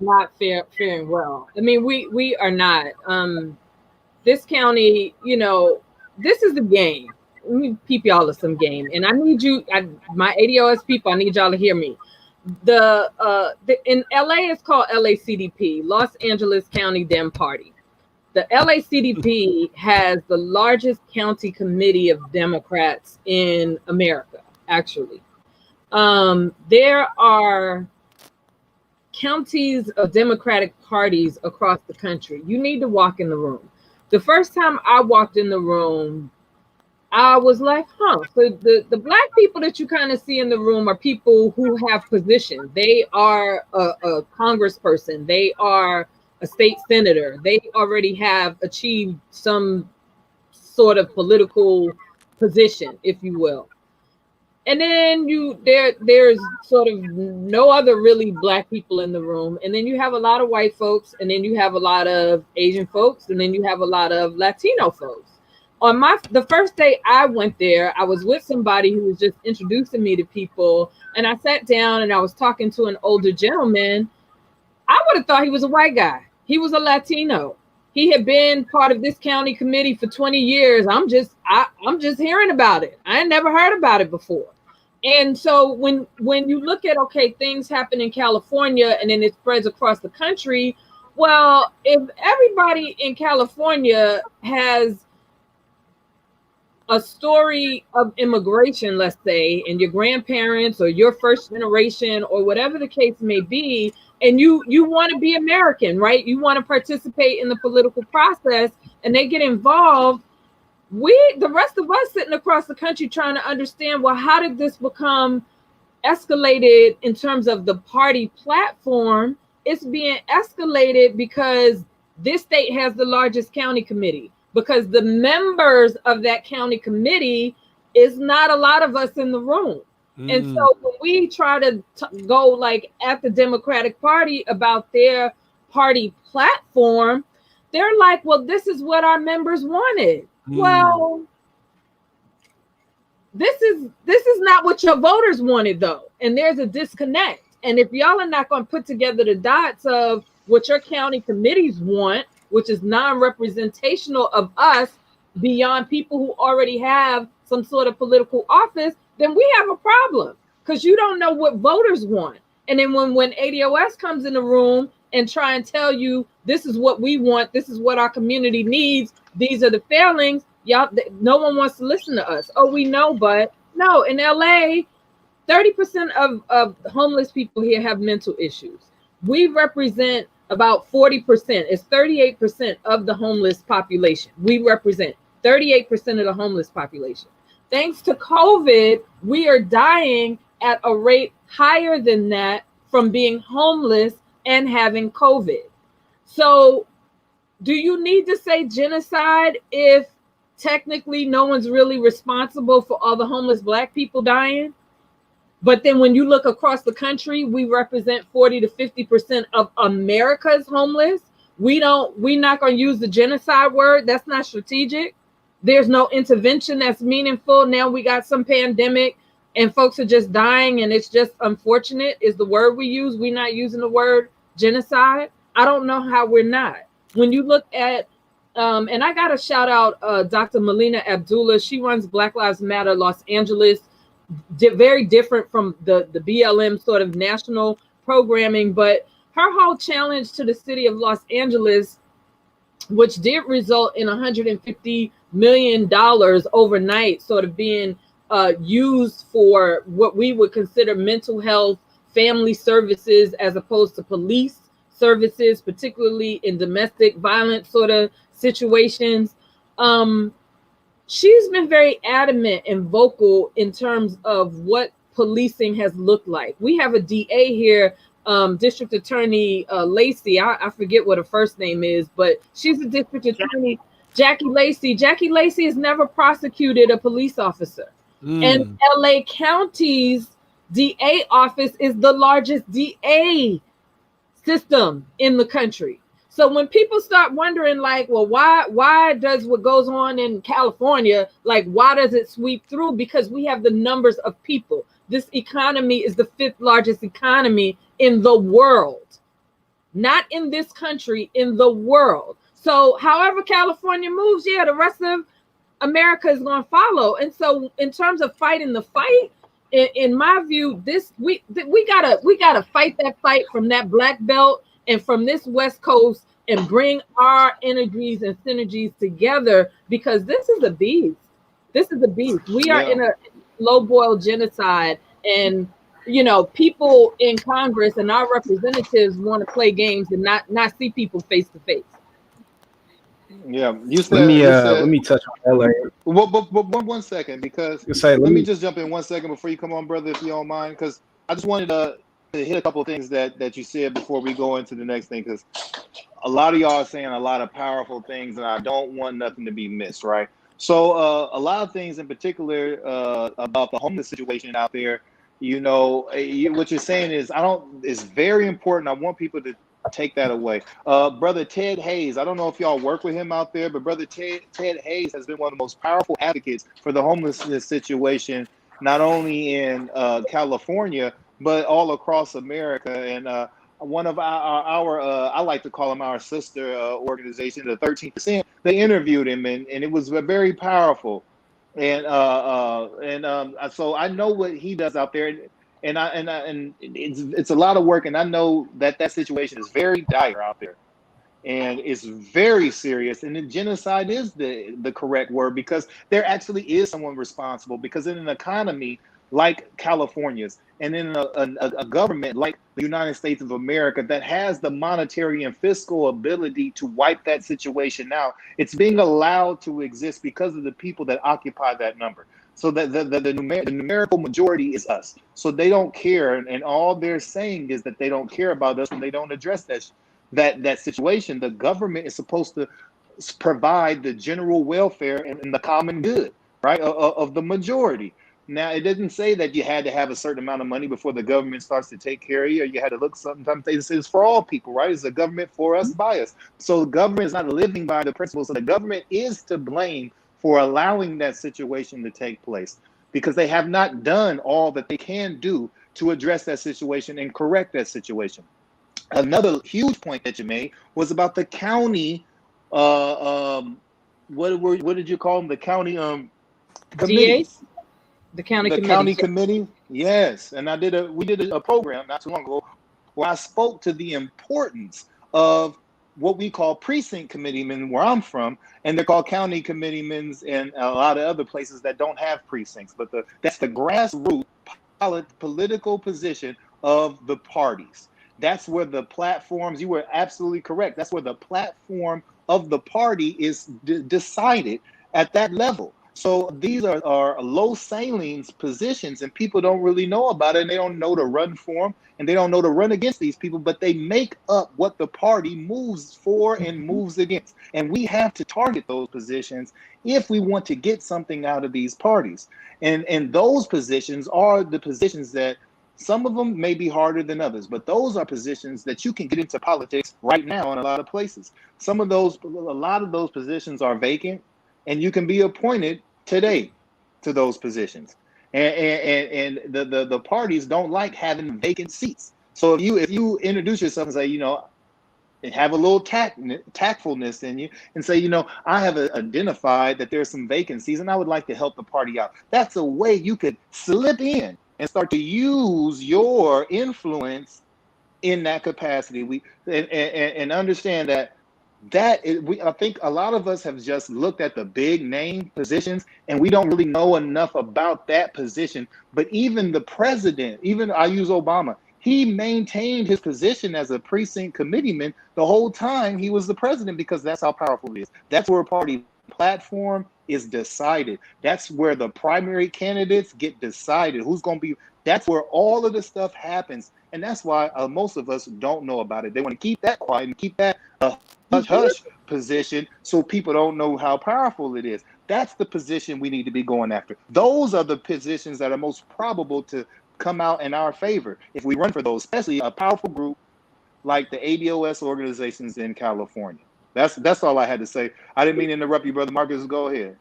not faring well. I mean, we are not. This county, this is the game. Let me peep y'all to some game, and I need you, my ADOS people. I need y'all to hear me. In LA, it's called LACDP, Los Angeles County Dem Party. The LACDP has the largest county committee of Democrats in America, actually. There are counties of Democratic parties across the country. You need to walk in the room. The first time I walked in the room, I was like, so the Black people that you kind of see in the room are people who have positions. They are a congressperson. They are a state senator. They already have achieved some sort of political position, if you will. And then there's sort of no other really Black people in the room. And then you have a lot of white folks, and then you have a lot of Asian folks, and then you have a lot of Latino folks. On the first day I went there, I was with somebody who was just introducing me to people, and I sat down and I was talking to an older gentleman. I would have thought he was a white guy. He was a Latino. He had been part of this county committee for 20 years. I'm just hearing about it. I had never heard about it before. And so when you look at, okay, things happen in California and then it spreads across the country. Well, if everybody in California has a story of immigration, let's say, and your grandparents or your first generation or whatever the case may be, and you want to be American, right? You want to participate in the political process, and they get involved. The rest of us sitting across the country trying to understand, well, how did this become escalated in terms of the party platform? It's being escalated because this state has the largest county committee, because the members of that county committee is not a lot of us in the room. And so when we try to go like at the Democratic Party about their party platform, they're like, well, this is what our members wanted. Well, this is not what your voters wanted, though. And there's a disconnect. And if y'all are not going to put together the dots of what your county committees want, which is non-representational of us beyond people who already have some sort of political office, then we have a problem, because you don't know what voters want. And then when ADOS comes in the room and try and tell you, this is what we want, this is what our community needs, these are the failings, y'all, no one wants to listen to us. Oh, we know, but no, in LA, 30% of homeless people here have mental issues. We represent about 40%. It's 38% of the homeless population. We represent 38% of the homeless population. Thanks to COVID, we are dying at a rate higher than that from being homeless and having COVID. So do you need to say genocide if technically no one's really responsible for all the homeless Black people dying? But then when you look across the country, we represent 40 to 50% of America's homeless. We're not going to use the genocide word. That's not strategic. There's no intervention that's meaningful. Now we got some pandemic and folks are just dying, and it's just unfortunate is the word we use. We're not using the word genocide. I don't know how we're not. When you look at, and I got to shout out Dr. Melina Abdullah. She runs Black Lives Matter Los Angeles. Very different from the BLM sort of national programming, but her whole challenge to the city of Los Angeles, which did result in $150 million overnight sort of being used for what we would consider mental health, family services, as opposed to police services, particularly in domestic violence sort of situations. She's been very adamant and vocal in terms of what policing has looked like. We have a DA here, District Attorney Lacey. I forget what her first name is, but she's a district attorney, Jackie Lacey. Jackie Lacey has never prosecuted a police officer. And LA County's DA office is the largest DA system in the country. So when people start wondering, like, well, why does what goes on in California, like, why does it sweep through? Because we have the numbers of people. This economy is the 5th largest economy in the world, not in this country, in the world. So however California moves, yeah, the rest of America is going to follow. And so in terms of fighting the fight, in my view, we gotta fight that fight from that black belt and from this West Coast, and bring our energies and synergies together, because this is a beast. This is a beast. We are in a low-boiled genocide, and people in Congress and our representatives want to play games and not see people face to face. Yeah, let me touch on LA. Well, but one second, because let me just jump in 1 second before you come on, brother, if you don't mind, because I just wanted to hit a couple of things that you said before we go into the next thing, because a lot of y'all are saying a lot of powerful things, and I don't want nothing to be missed, right? So a lot of things in particular about the homeless situation out there, what you're saying is it's very important. I want people to take that away. Brother Ted Hayes, I don't know if y'all work with him out there, but Brother Ted Hayes has been one of the most powerful advocates for the homelessness situation, not only in California, but all across America. And one of our I like to call them our sister organization, the 13%, they interviewed him, and it was very powerful. And so I know what he does out there, and it's a lot of work, and I know that situation is very dire out there. And it's very serious. And then genocide is the correct word, because there actually is someone responsible. Because in an economy like California's, and in a government like the United States of America that has the monetary and fiscal ability to wipe that situation out, it's being allowed to exist because of the people that occupy that number. So that the numerical majority is us. So they don't care, and all they're saying is that they don't care about us, and they don't address that situation. The government is supposed to provide the general welfare and the common good, right, of the majority. Now, it doesn't say that you had to have a certain amount of money before the government starts to take care of you, or you had to look sometimes. It's for all people, right? It's a government for us, by us. So the government is not living by the principles. So the government is to blame for allowing that situation to take place, because they have not done all that they can do to address that situation and correct that situation. Another huge point that you made was about the county. What did you call them? The county committee. DAs? The county The committee. county committee. Yes, and we did a program not too long ago where I spoke to the importance of what we call precinct committeemen where I'm from, and they're called county committeemen in a lot of other places that don't have precincts. But that's the grassroots political position of the parties. That's where the platforms, you were absolutely correct. That's where the platform of the party is decided at that level. So these are low salient positions, and people don't really know about it, and they don't know to run for them, and they don't know to run against these people, but they make up what the party moves for and moves against. And we have to target those positions if we want to get something out of these parties. And those positions are the positions that some of them may be harder than others, but those are positions that you can get into politics right now in a lot of places. A lot of those positions are vacant, and you can be appointed today to those positions. And the parties don't like having vacant seats. So if you introduce yourself and say, and have a little tactfulness in you, and say, I have identified that there's some vacancies and I would like to help the party out. That's a way you could slip in and start to use your influence in that capacity. And understand that I think a lot of us have just looked at the big name positions, and we don't really know enough about that position. But even the president, even I use Obama, he maintained his position as a precinct committeeman the whole time he was the president, because that's how powerful it is. That's where a party platform is decided. That's where the primary candidates get decided. Who's going to be? That's where all of the stuff happens. And that's why most of us don't know about it. They want to keep that quiet and keep that hush position so people don't know how powerful it is. That's the position we need to be going after. Those are the positions that are most probable to come out in our favor if we run for those, especially a powerful group like the ADOS organizations in California. That's all I had to say. I didn't mean to interrupt you, Brother Marcus. Go ahead.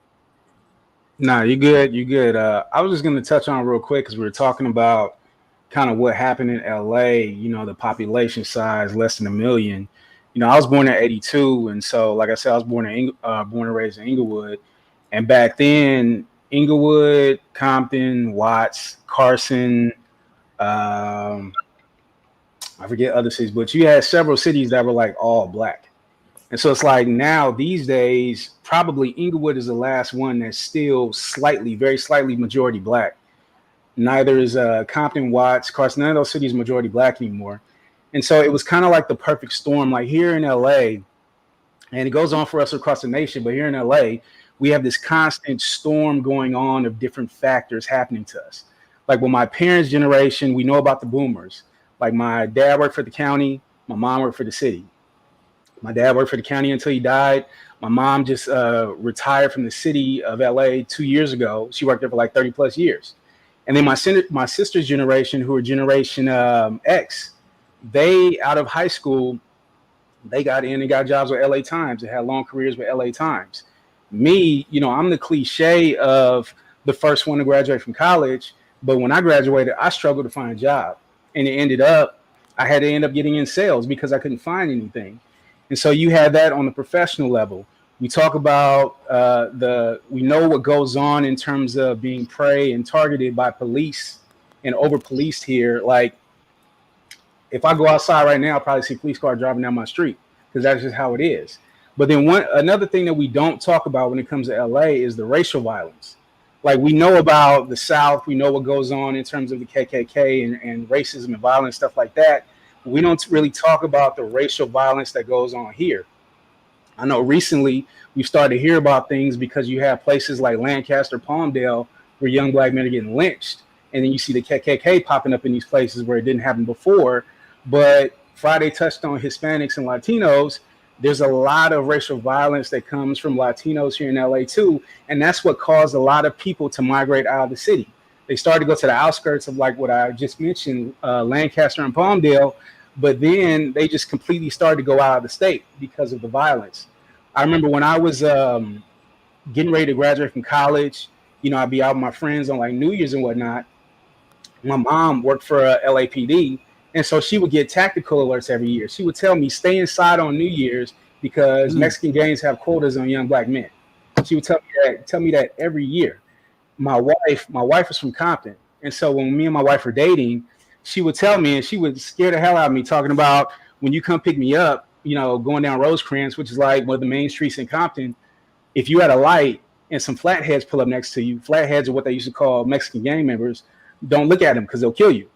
No, you're good. You're good. I was just going to touch on real quick because we were talking about kind of what happened in LA, the population size, less than 1 million. I was born in 82. And so, like I said, I was born and raised in Inglewood. And back then, Inglewood, Compton, Watts, Carson, I forget other cities, but you had several cities that were like all black. And so it's like now these days, probably Inglewood is the last one that's still very slightly majority black. Neither is Compton, Watts, Carson. None of those cities are majority black anymore. And so it was kind of like the perfect storm. Like here in LA, and it goes on for us across the nation, but here in LA, we have this constant storm going on of different factors happening to us. Like with my parents' generation, we know about the boomers. Like my dad worked for the county, my mom worked for the city. My dad worked for the county until he died. My mom just retired from the city of LA 2 years ago. She worked there for like 30 plus years. And then my sister's generation, who are Generation X, they out of high school, they got in and got jobs with LA Times. They had long careers with LA Times. Me, I'm the cliche of the first one to graduate from college. But when I graduated, I struggled to find a job. And I had to end up getting in sales because I couldn't find anything. And so you had that on the professional level. We talk about we know what goes on in terms of being prey and targeted by police and over policed here. Like if I go outside right now, I'll probably see a police car driving down my street. because that's just how it is. But then another thing that we don't talk about when it comes to LA is the racial violence. Like, we know about the South, we know what goes on in terms of the KKK and racism and violence, stuff like that. We don't really talk about the racial violence that goes on here. I know recently we've started to hear about things because you have places like Lancaster, Palmdale, where young black men are getting lynched. And then you see the KKK popping up in these places where it didn't happen before. But Friday touched on Hispanics and Latinos. There's a lot of racial violence that comes from Latinos here in LA too. And that's what caused a lot of people to migrate out of the city. They started to go to the outskirts of, like what I just mentioned, Lancaster and Palmdale, but then they just completely started to go out of the state because of the violence. I remember when I was getting ready to graduate from college, I'd be out with my friends on like New Year's and whatnot. My mom worked for LAPD, and so she would get tactical alerts every year. She would tell me, stay inside on New Year's because Mexican gangs have quotas on young black men. She would tell me that every year. My wife was from Compton, and so when me and my wife were dating, she would tell me, and she would scare the hell out of me, talking about, when you come pick me up, going down Rosecrans, which is like one of the main streets in Compton, if you had a light and some flatheads pull up next to you, flatheads are what they used to call Mexican gang members, don't look at them because they'll kill you.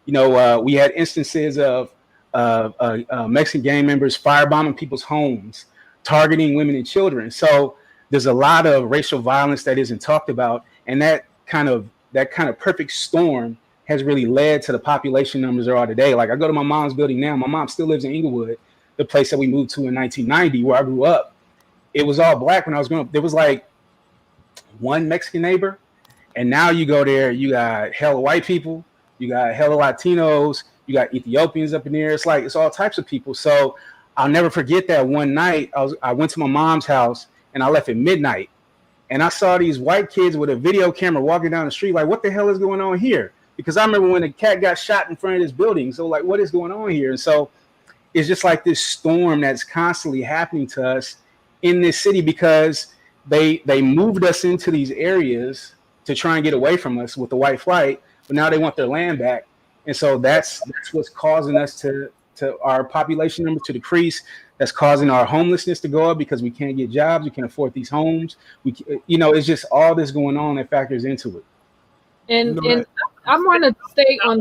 We had instances of Mexican gang members firebombing people's homes, targeting women and children. So there's a lot of racial violence that isn't talked about, and that kind of perfect storm has really led to the population numbers there are today. Like, I go to my mom's building now. My mom still lives in Inglewood, the place that we moved to in 1990, where I grew up. It was all black when I was growing up. There was like one Mexican neighbor, and now you go there, you got hella white people, you got hella Latinos, you got Ethiopians up in there. It's like, it's all types of people. So I'll never forget that one night I went to my mom's house and I left at midnight, and I saw these white kids with a video camera walking down the street. Like, what the hell is going on here? Because I remember when a cat got shot in front of this building. So like, what is going on here? And so it's just like this storm that's constantly happening to us in this city, because they moved us into these areas to try and get away from us with the white flight, but now they want their land back. And so that's what's causing us to our population number to decrease. That's causing our homelessness to go up because we can't get jobs, we can't afford these homes. It's just all this going on that factors into it. And I want to stay on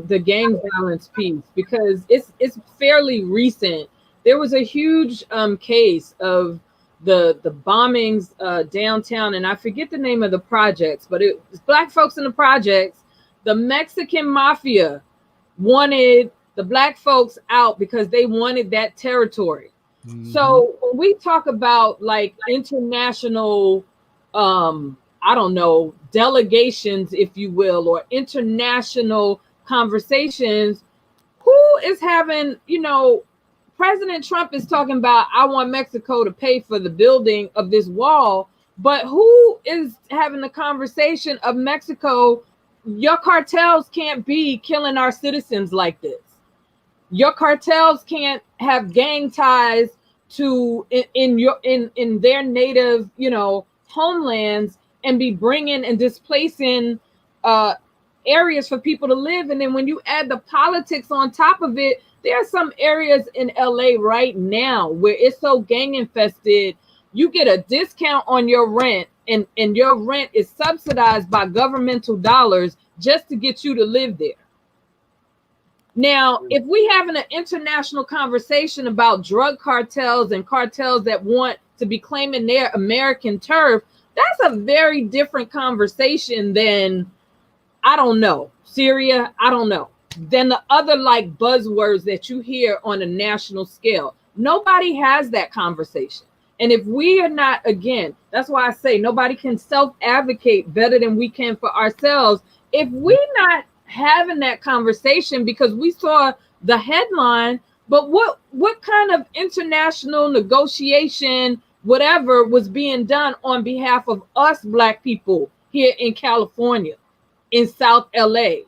the gang violence piece because it's fairly recent. There was a huge case of the bombings downtown, and I forget the name of the projects, but it was black folks in the projects. The Mexican mafia wanted the black folks out because they wanted that territory. Mm-hmm. So when we talk about like international, delegations, if you will, or international conversations, who is having, President Trump is talking about, I want Mexico to pay for the building of this wall, but who is having the conversation of Mexico? Your cartels can't be killing our citizens like this. Your cartels can't have gang ties to in their native, homelands and be bringing and displacing areas for people to live. And then when you add the politics on top of it, there are some areas in LA right now where it's so gang infested, you get a discount on your rent, and your rent is subsidized by governmental dollars just to get you to live there. Now, if we having an international conversation about drug cartels and cartels that want to be claiming their American turf, that's a very different conversation than, Syria, than the other like buzzwords that you hear on a national scale. Nobody has that conversation. And if we are not, again, that's why I say nobody can self-advocate better than we can for ourselves. If we're not having that conversation because we saw the headline, but what kind of international negotiation, whatever, was being done on behalf of us black people here in California, in South LA,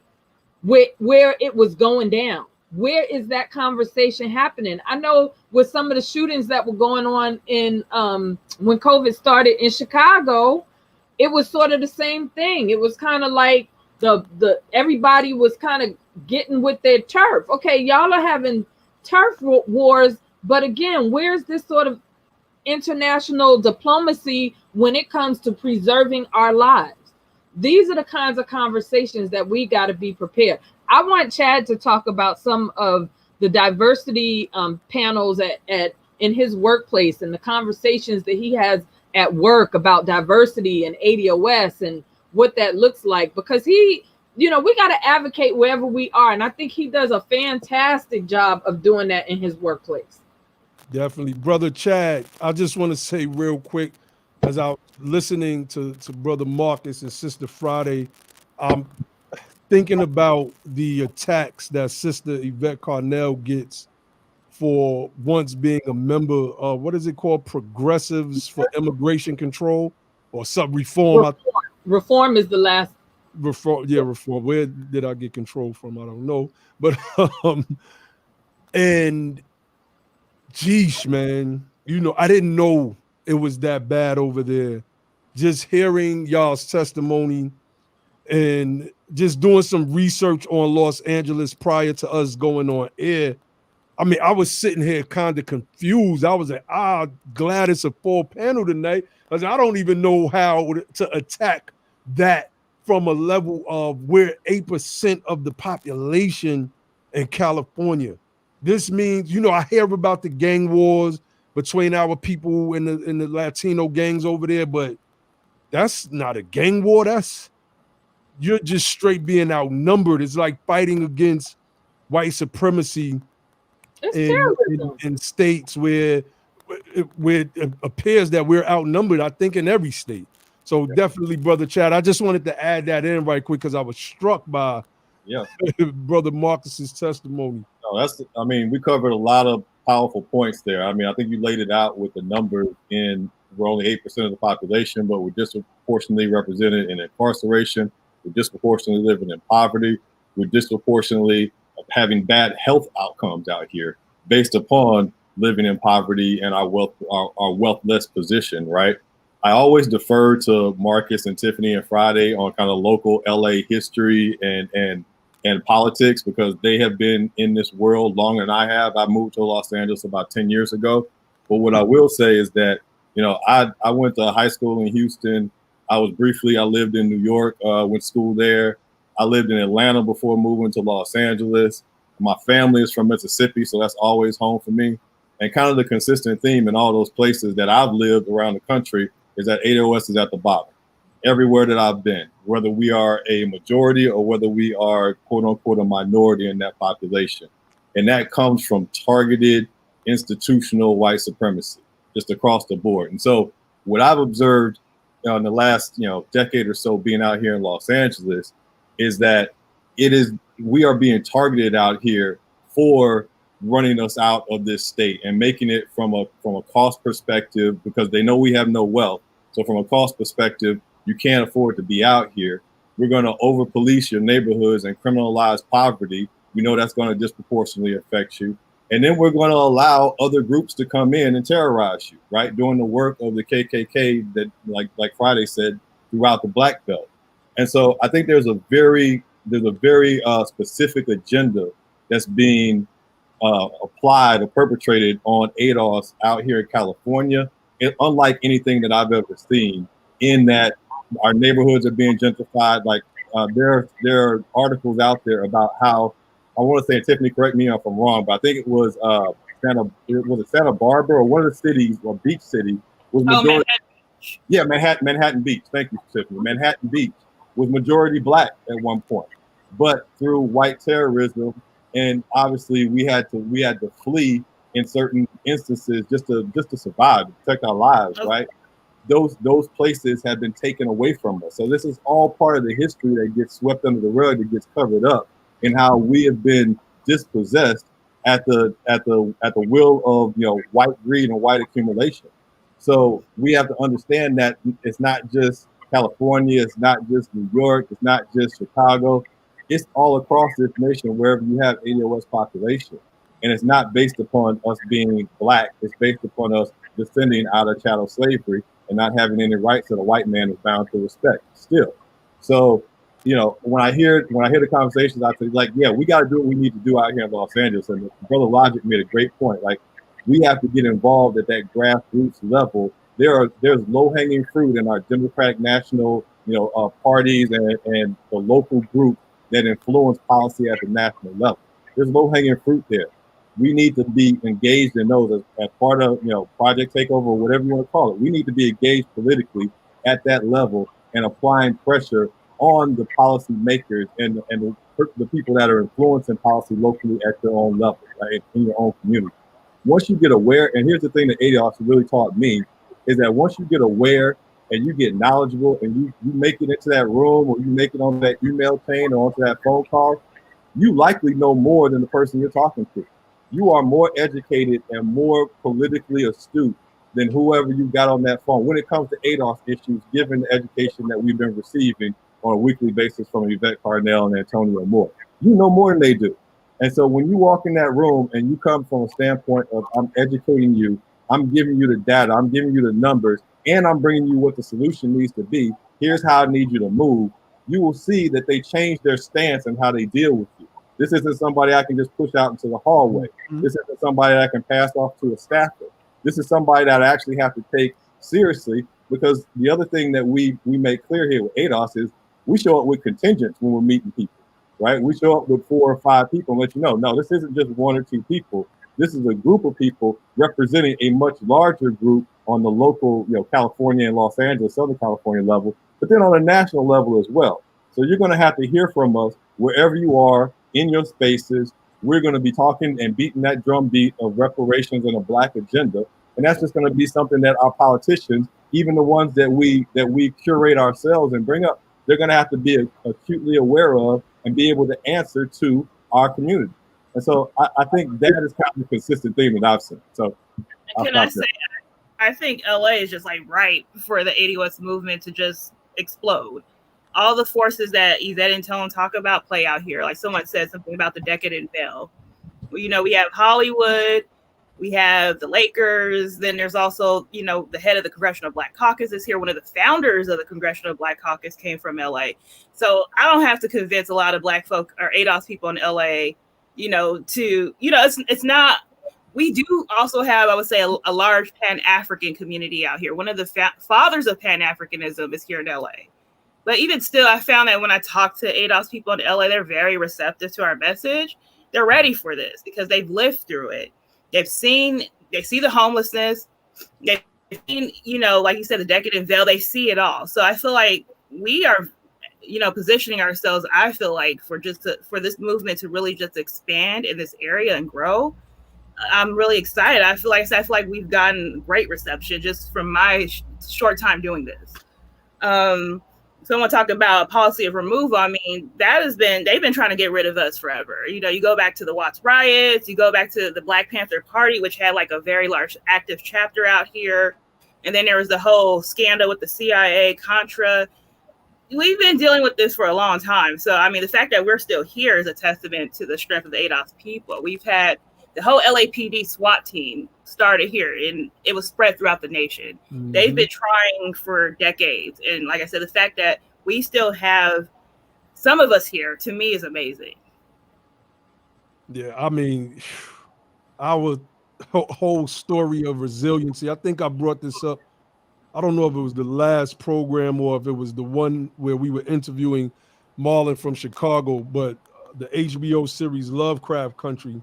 where it was going down? Where is that conversation happening? I know with some of the shootings that were going on in when COVID started in Chicago, it was sort of the same thing. It was kind of like the everybody was kind of getting with their turf. Okay, y'all are having turf wars, But again, where's this sort of international diplomacy when it comes to preserving our lives? These are the kinds of conversations that we got to be prepared. I want Chad to talk about some of the diversity panels in his workplace and the conversations that he has at work about diversity and ADOS and what that looks like, because he, we got to advocate wherever we are. And I think he does a fantastic job of doing that in his workplace. Definitely. Brother Chad, I just want to say real quick, as I was listening to Brother Marcus and Sister Friday, I'm thinking about the attacks that Sister Yvette Carnell gets for once being a member of, what is it called? Progressives for Immigration Control or Reform. Reform is the last. Reform. Where did I get control from? I don't know. But, and geesh, man, I didn't know it was that bad over there. Just hearing y'all's testimony and just doing some research on Los Angeles prior to us going on air. I mean, I was sitting here kind of confused. I was like, glad it's a full panel tonight. I don't even know how to attack that from a level of we're 8% of the population in California. This means, I hear about the gang wars between our people and the Latino gangs over there, but that's not a gang war. You're just straight being outnumbered. It's like fighting against white supremacy in states where it appears that we're outnumbered, I think, in every state. So definitely, Brother Chad, I just wanted to add that in right quick because I was struck by Brother Marcus's testimony. No, we covered a lot of powerful points there. I think you laid it out with the numbers we're only 8% of the population, but we're disproportionately represented in incarceration. We're disproportionately living in poverty. We're disproportionately having bad health outcomes out here based upon living in poverty and our wealthless position, right? I always defer to Marcus and Tiffany and Friday on kind of local LA history and politics because they have been in this world longer than I have. I moved to Los Angeles about 10 years ago. But what I will say is that, I went to high school in Houston. I lived in New York, went to school there. I lived in Atlanta before moving to Los Angeles. My family is from Mississippi, so that's always home for me. And kind of the consistent theme in all those places that I've lived around the country is that ADOS is at the bottom. Everywhere that I've been, whether we are a majority or whether we are, quote unquote, a minority in that population. And that comes from targeted institutional white supremacy just across the board. And so what I've observed in the last, decade or so being out here in Los Angeles is that we are being targeted out here for running us out of this state and making it from a cost perspective because they know we have no wealth. So from a cost perspective, you can't afford to be out here. We're going to over police your neighborhoods and criminalize poverty. We know that's going to disproportionately affect you. And then we're going to allow other groups to come in and terrorize you, right? Doing the work of the KKK that, like Friday said, throughout the Black Belt. And so I think there's a very specific agenda that's being applied or perpetrated on ADOS out here in California, unlike anything that I've ever seen, in that our neighborhoods are being gentrified. Like there are articles out there about how, I want to say, Tiffany, correct me if I'm wrong, but I think it was Santa Barbara or one of the cities or beach city was majority. Manhattan Beach. Thank you, Tiffany. Manhattan Beach was majority Black at one point, but through white terrorism, and obviously we had to flee in certain instances just to survive, to protect our lives, right? Those places have been taken away from us. So this is all part of the history that gets swept under the rug, that gets covered up, and how we have been dispossessed at the will of white greed and white accumulation. So we have to understand that it's not just California, it's not just New York, it's not just Chicago, it's all across this nation wherever you have ADOS population. And it's not based upon us being Black, it's based upon us descending out of chattel slavery and not having any rights that a white man is bound to respect still. So, when I hear the conversations, I say, we got to do what we need to do out here in Los Angeles. And Brother Logic made a great point. We have to get involved at that grassroots level. There's low-hanging fruit in our Democratic national, parties and the local groups that influence policy at the national level. There's low-hanging fruit there. We need to be engaged in those as part of, Project Takeover or whatever you want to call it. We need to be engaged politically at that level and applying pressure on the policy makers and the people that are influencing policy locally at their own level, right, in your own community. Once you get aware, and here's the thing that ADOS really taught me, is that once you get aware and you get knowledgeable and you make it into that room or you make it on that email chain or onto that phone call, you likely know more than the person you're talking to. You are more educated and more politically astute than whoever you got on that phone when it comes to ADOS issues, given the education that we've been receiving on a weekly basis from Yvette Carnell and Antonio Moore. You know more than they do. And so when you walk in that room and you come from a standpoint of I'm educating you, I'm giving you the data, I'm giving you the numbers, and I'm bringing you what the solution needs to be. Here's how I need you to move. You will see that they change their stance and how they deal with you. This isn't somebody I can just push out into the hallway. This isn't somebody that I can pass off to a staffer. This is somebody that I actually have to take seriously, because the other thing that we make clear here with ADOS is we show up with contingents when we're meeting people, right? We show up with 4 or 5 people and let you know, no, this isn't just 1 or 2 people. This is a group of people representing a much larger group on the local, California and Los Angeles, Southern California level, but then on a national level as well. So you're going to have to hear from us wherever you are in your spaces. We're going to be talking and beating that drum beat of reparations and a Black agenda. And that's just going to be something that our politicians, even the ones that we curate ourselves and bring up, they're going to have to be acutely aware of and be able to answer to our community. And so I think that is kind of a consistent theme that I've seen. So can I say, I think LA is just like ripe for the ADOS movement to just explode. All the forces that Yvette and Tone talk about play out here. Like someone said something about the decadent veil. Well, we have Hollywood, we have the Lakers, then there's also, the head of the Congressional Black Caucus is here. One of the founders of the Congressional Black Caucus came from LA. So I don't have to convince a lot of Black folk or ADOS people in LA, it's not, we do also have, I would say, a large Pan-African community out here. One of the fathers of Pan-Africanism is here in LA. But even still, I found that when I talk to ADOS people in LA, they're very receptive to our message. They're ready for this because they've lived through it. They see the homelessness. They've seen, like you said, the decadent veil. They see it all. So I feel like we are, positioning ourselves, I feel like, for this movement to really just expand in this area and grow. I'm really excited. I feel like we've gotten great reception just from my short time doing this. Someone talked about policy of removal. I mean, they've been trying to get rid of us forever. You go back to the Watts riots, you go back to the Black Panther Party, which had like a very large active chapter out here. And then there was the whole scandal with the CIA, Contra. We've been dealing with this for a long time. So, I mean, the fact that we're still here is a testament to the strength of the ADOS people. We've had the whole LAPD SWAT team started here, and it was spread throughout the nation. Mm-hmm. They've been trying for decades. And like I said, the fact that we still have some of us here, to me, is amazing. Yeah, I mean, our whole story of resiliency, I think I brought this up. I don't know if it was the last program or if it was the one where we were interviewing Marlon from Chicago, but the HBO series Lovecraft Country.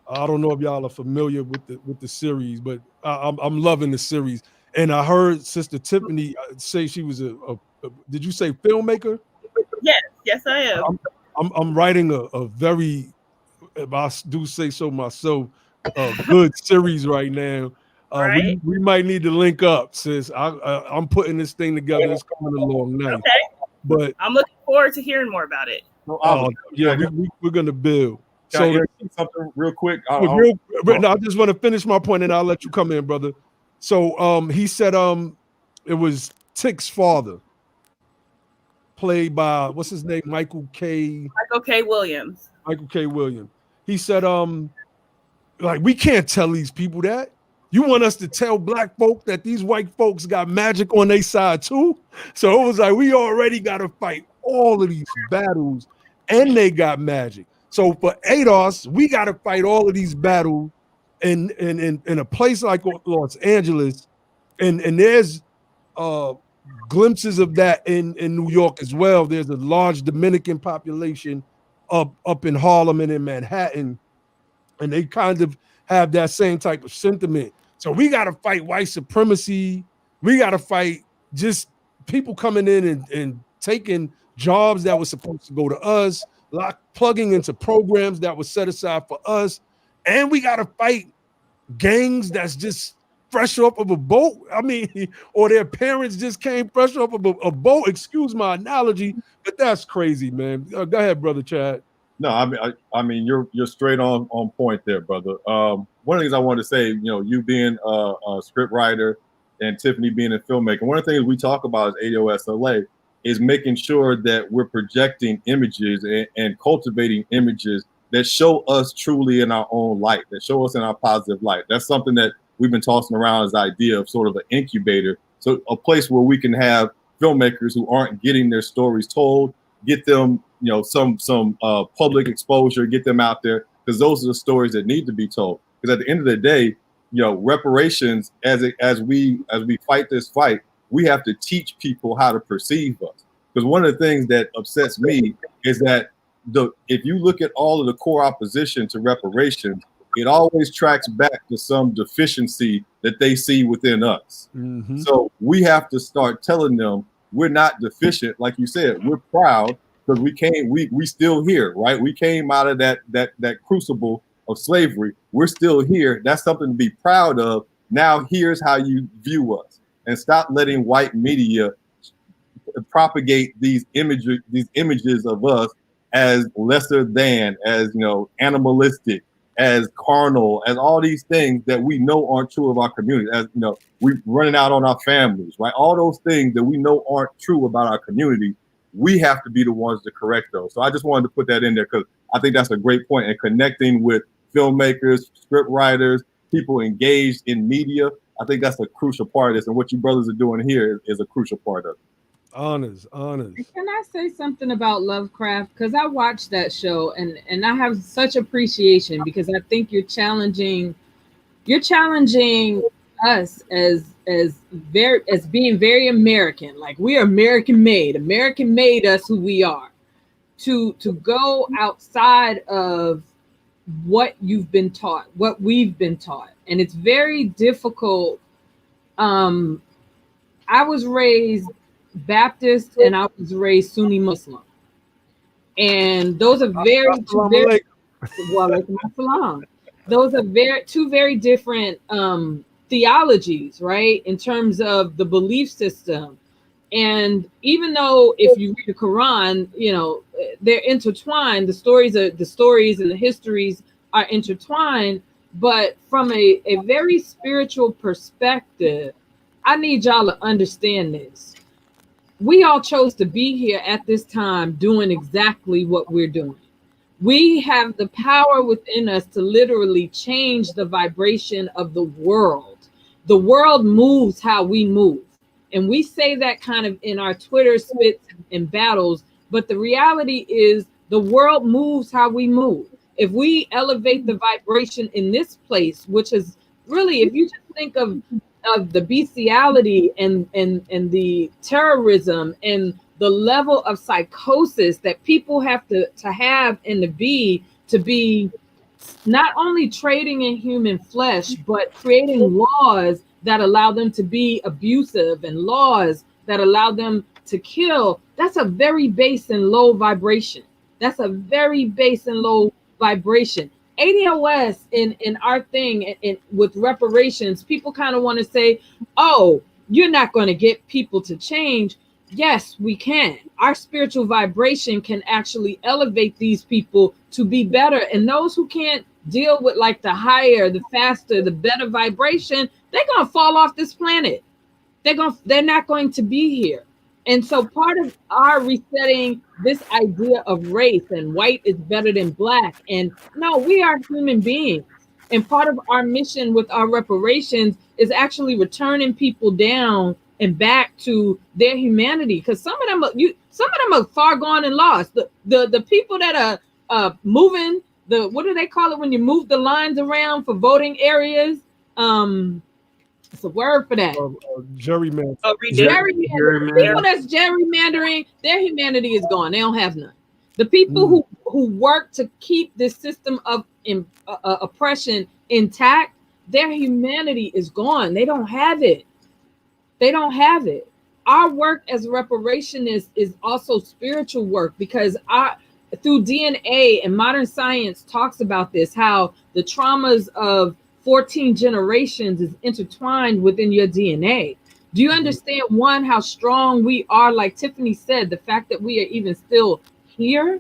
I don't know if y'all are familiar with the series, but I'm loving the series. And I heard Sister Tiffany say she was a did you say filmmaker? Yes, I am. I'm writing a very, if I do say so myself, good series right now. Right. We might need to link up, sis. I'm putting this thing together. It's coming along nice. Okay. But I'm looking forward to hearing more about it. We're gonna build. So something real quick. I just want to finish my point and I'll let you come in, brother. So he said it was Tick's father, played by what's his name? Michael K. Williams. Michael K. Williams. He said, like, we can't tell these people that. You want us to tell Black folk that these white folks got magic on their side too? So it was like, we already got to fight all of these battles and they got magic. So for ADOS, we got to fight all of these battles in a place like Los Angeles, and there's glimpses of that in New York as well. There's a large Dominican population up in Harlem and in Manhattan, and they kind of have that same type of sentiment. So we got to fight white supremacy. We got to fight just people coming in and taking jobs that were supposed to go to us, plugging into programs that were set aside for us. And we got to fight gangs that's just fresh off of a boat. I mean, or their parents just came fresh off of a boat. Excuse my analogy, but that's crazy, man. Go ahead, brother Chad. No, I mean, you're straight on point there, brother. One of the things I wanted to say, you being a script writer and Tiffany being a filmmaker, one of the things we talk about as ADOS LA is making sure that we're projecting images and cultivating images that show us truly in our own light, that show us in our positive light. That's something that we've been tossing around as the idea of sort of an incubator. So a place where we can have filmmakers who aren't getting their stories told, get them, some public exposure, get them out there, because those are the stories that need to be told. Because at the end of the day, reparations, as we fight this fight, we have to teach people how to perceive us. Because one of the things that upsets me is that if you look at all of the core opposition to reparations, it always tracks back to some deficiency that they see within us. Mm-hmm. So we have to start telling them we're not deficient. Like you said, we're proud because we still here, right? We came out of that crucible of slavery. We're still here. That's something to be proud of. Now here's how you view us, and stop letting white media propagate these images of us as lesser than, as animalistic, as carnal, as all these things that we know aren't true of our community. As we're running out on our families, right? All those things that we know aren't true about our community, we have to be the ones to correct those. So I just wanted to put that in there because I think that's a great point. And connecting with filmmakers, script writers, people engaged in media, I think that's a crucial part of this. And what you brothers are doing here is a crucial part of it. Honors. Can I say something about Lovecraft? Because I watched that show and I have such appreciation because I think you're challenging us as being very American. Like, we are American made. American made us who we are. To go outside of what you've been taught, what we've been taught. And it's very difficult. I was raised Baptist and I was raised Sunni Muslim, and those are those are two very different theologies, right, in terms of the belief system. And even though if you read the Quran, they're intertwined, the stories and the histories are intertwined, but from a very spiritual perspective, I need y'all to understand this. We all chose to be here at this time doing exactly what we're doing. We have the power within us to literally change the vibration of the world. The world moves how we move. And we say that kind of in our Twitter spits and battles, but the reality is the world moves how we move. If we elevate the vibration in this place, which is really, if you just think of the bestiality and the terrorism and the level of psychosis that people have to have and to be not only trading in human flesh, but creating laws that allow them to be abusive and laws that allow them to kill. That's a very base and low vibration. That's a very base and low vibration. ADOS in our thing and with reparations, people kind of want to say, oh, you're not going to get people to change. Yes, we can. Our spiritual vibration can actually elevate these people to be better. And those who can't deal with like the higher, the faster, the better vibration, they're going to fall off this planet. They're not going to be here. And so part of our resetting this idea of race and white is better than black. And no, we are human beings. And part of our mission with our reparations is actually returning people down and back to their humanity. Because some of them are far gone and lost. The people that are moving what do they call it when you move the lines around for voting areas? It's a word for that. Gerrymandering. Oh, Gerrymandering. People that's gerrymandering, their humanity is gone. They don't have none. The people who work to keep this system of oppression intact, their humanity is gone. They don't have it. They don't have it. Our work as reparationists is also spiritual work, because through DNA and modern science talks about this, how the traumas of 14 generations is intertwined within your DNA. Do you understand, one, how strong we are? Like Tiffany said, the fact that we are even still here.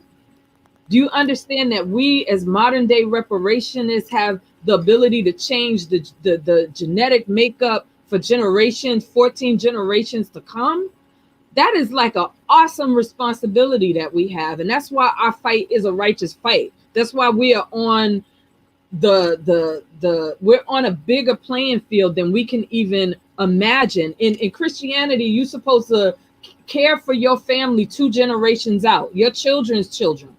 Do you understand that we as modern day reparationists have the ability to change the genetic makeup for generations, 14 generations to come? That is like an awesome responsibility that we have. And that's why our fight is a righteous fight. That's why we are on we're on a bigger playing field than we can even imagine. In Christianity, you're supposed to care for your family 2 generations out, your children's children.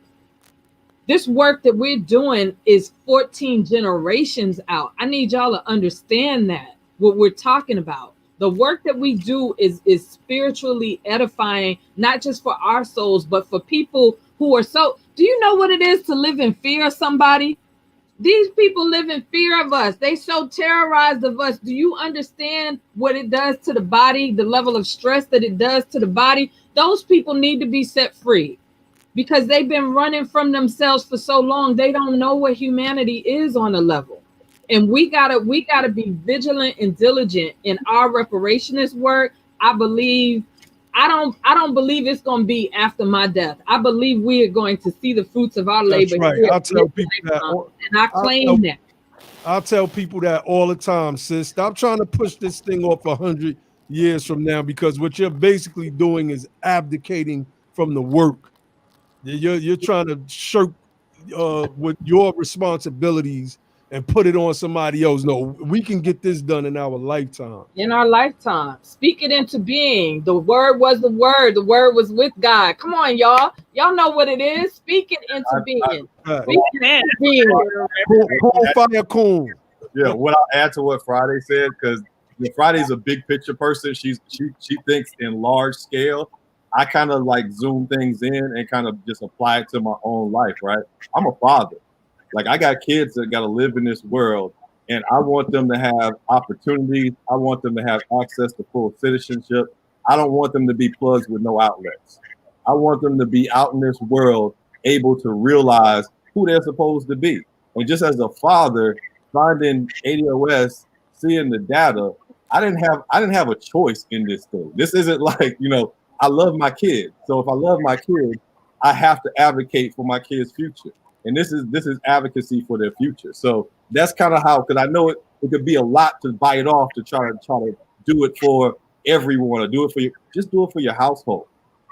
This work that we're doing is 14 generations out. I need y'all to understand that, what we're talking about. The work that we do is spiritually edifying, not just for our souls, but for people who are so. Do you know what it is to live in fear of somebody? These people live in fear of us. They so terrorized of us. Do you understand what it does to the body, the level of stress that it does to the body? Those people need to be set free, because they've been running from themselves for so long. They don't know what humanity is on a level. And we gotta be vigilant and diligent in our reparationist work. I don't believe it's going to be after my death. I believe we are going to see the fruits of our labor. That's right. I'll tell people that. And I claim that. I'll tell people that all the time, sis. Stop trying to push this thing off 100 years from now, because what you're basically doing is abdicating from the work. You're trying to shirk with your responsibilities and put it on somebody else. No, we can get this done in our lifetime. In our lifetime. Speak it into being. The word was the word. The word was with God. Come on, y'all. Y'all know what it is. Speak it into being. Speak it into being. Cool. Yeah, what I'll add to what Friday said, because Friday's a big picture person. She thinks in large scale. I kind of like zoom things in and kind of just apply it to my own life, right? I'm a father. Like, I got kids that got to live in this world, and I want them to have opportunities. I want them to have access to full citizenship. I don't want them to be plugs with no outlets. I want them to be out in this world able to realize who they're supposed to be. And just as a father, finding ADOS, seeing the data, I didn't have a choice in this thing. This isn't like, I love my kids. So if I love my kids, I have to advocate for my kids' future. And this is advocacy for their future. So that's kind of how, because I know it could be a lot to bite off to try to do it for everyone, or do it for your household,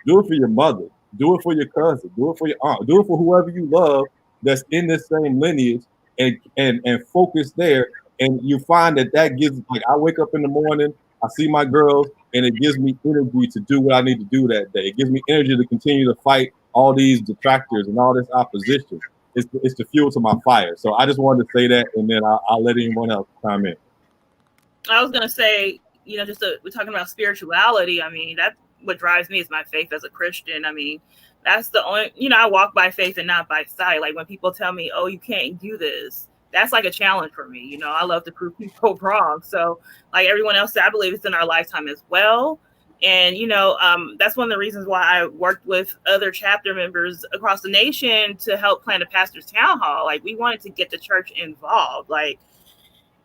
do it for your mother, do it for your cousin, do it for your aunt, do it for whoever you love that's in this same lineage, and focus there. And you find that gives, like, I wake up in the morning, I see my girls, and it gives me energy to do what I need to do that day. It gives me energy to continue to fight all these detractors and all this opposition. It's the fuel to my fire. So I just wanted to say that, and then I'll let anyone else chime in. I was going to say, we're talking about spirituality. I mean, that's what drives me is my faith as a Christian. I mean, that's the only, I walk by faith and not by sight. Like, when people tell me, oh, you can't do this, that's like a challenge for me. I love to prove people wrong. So like everyone else said, I believe it's in our lifetime as well. And, that's one of the reasons why I worked with other chapter members across the nation to help plan a pastor's town hall. Like, we wanted to get the church involved. Like,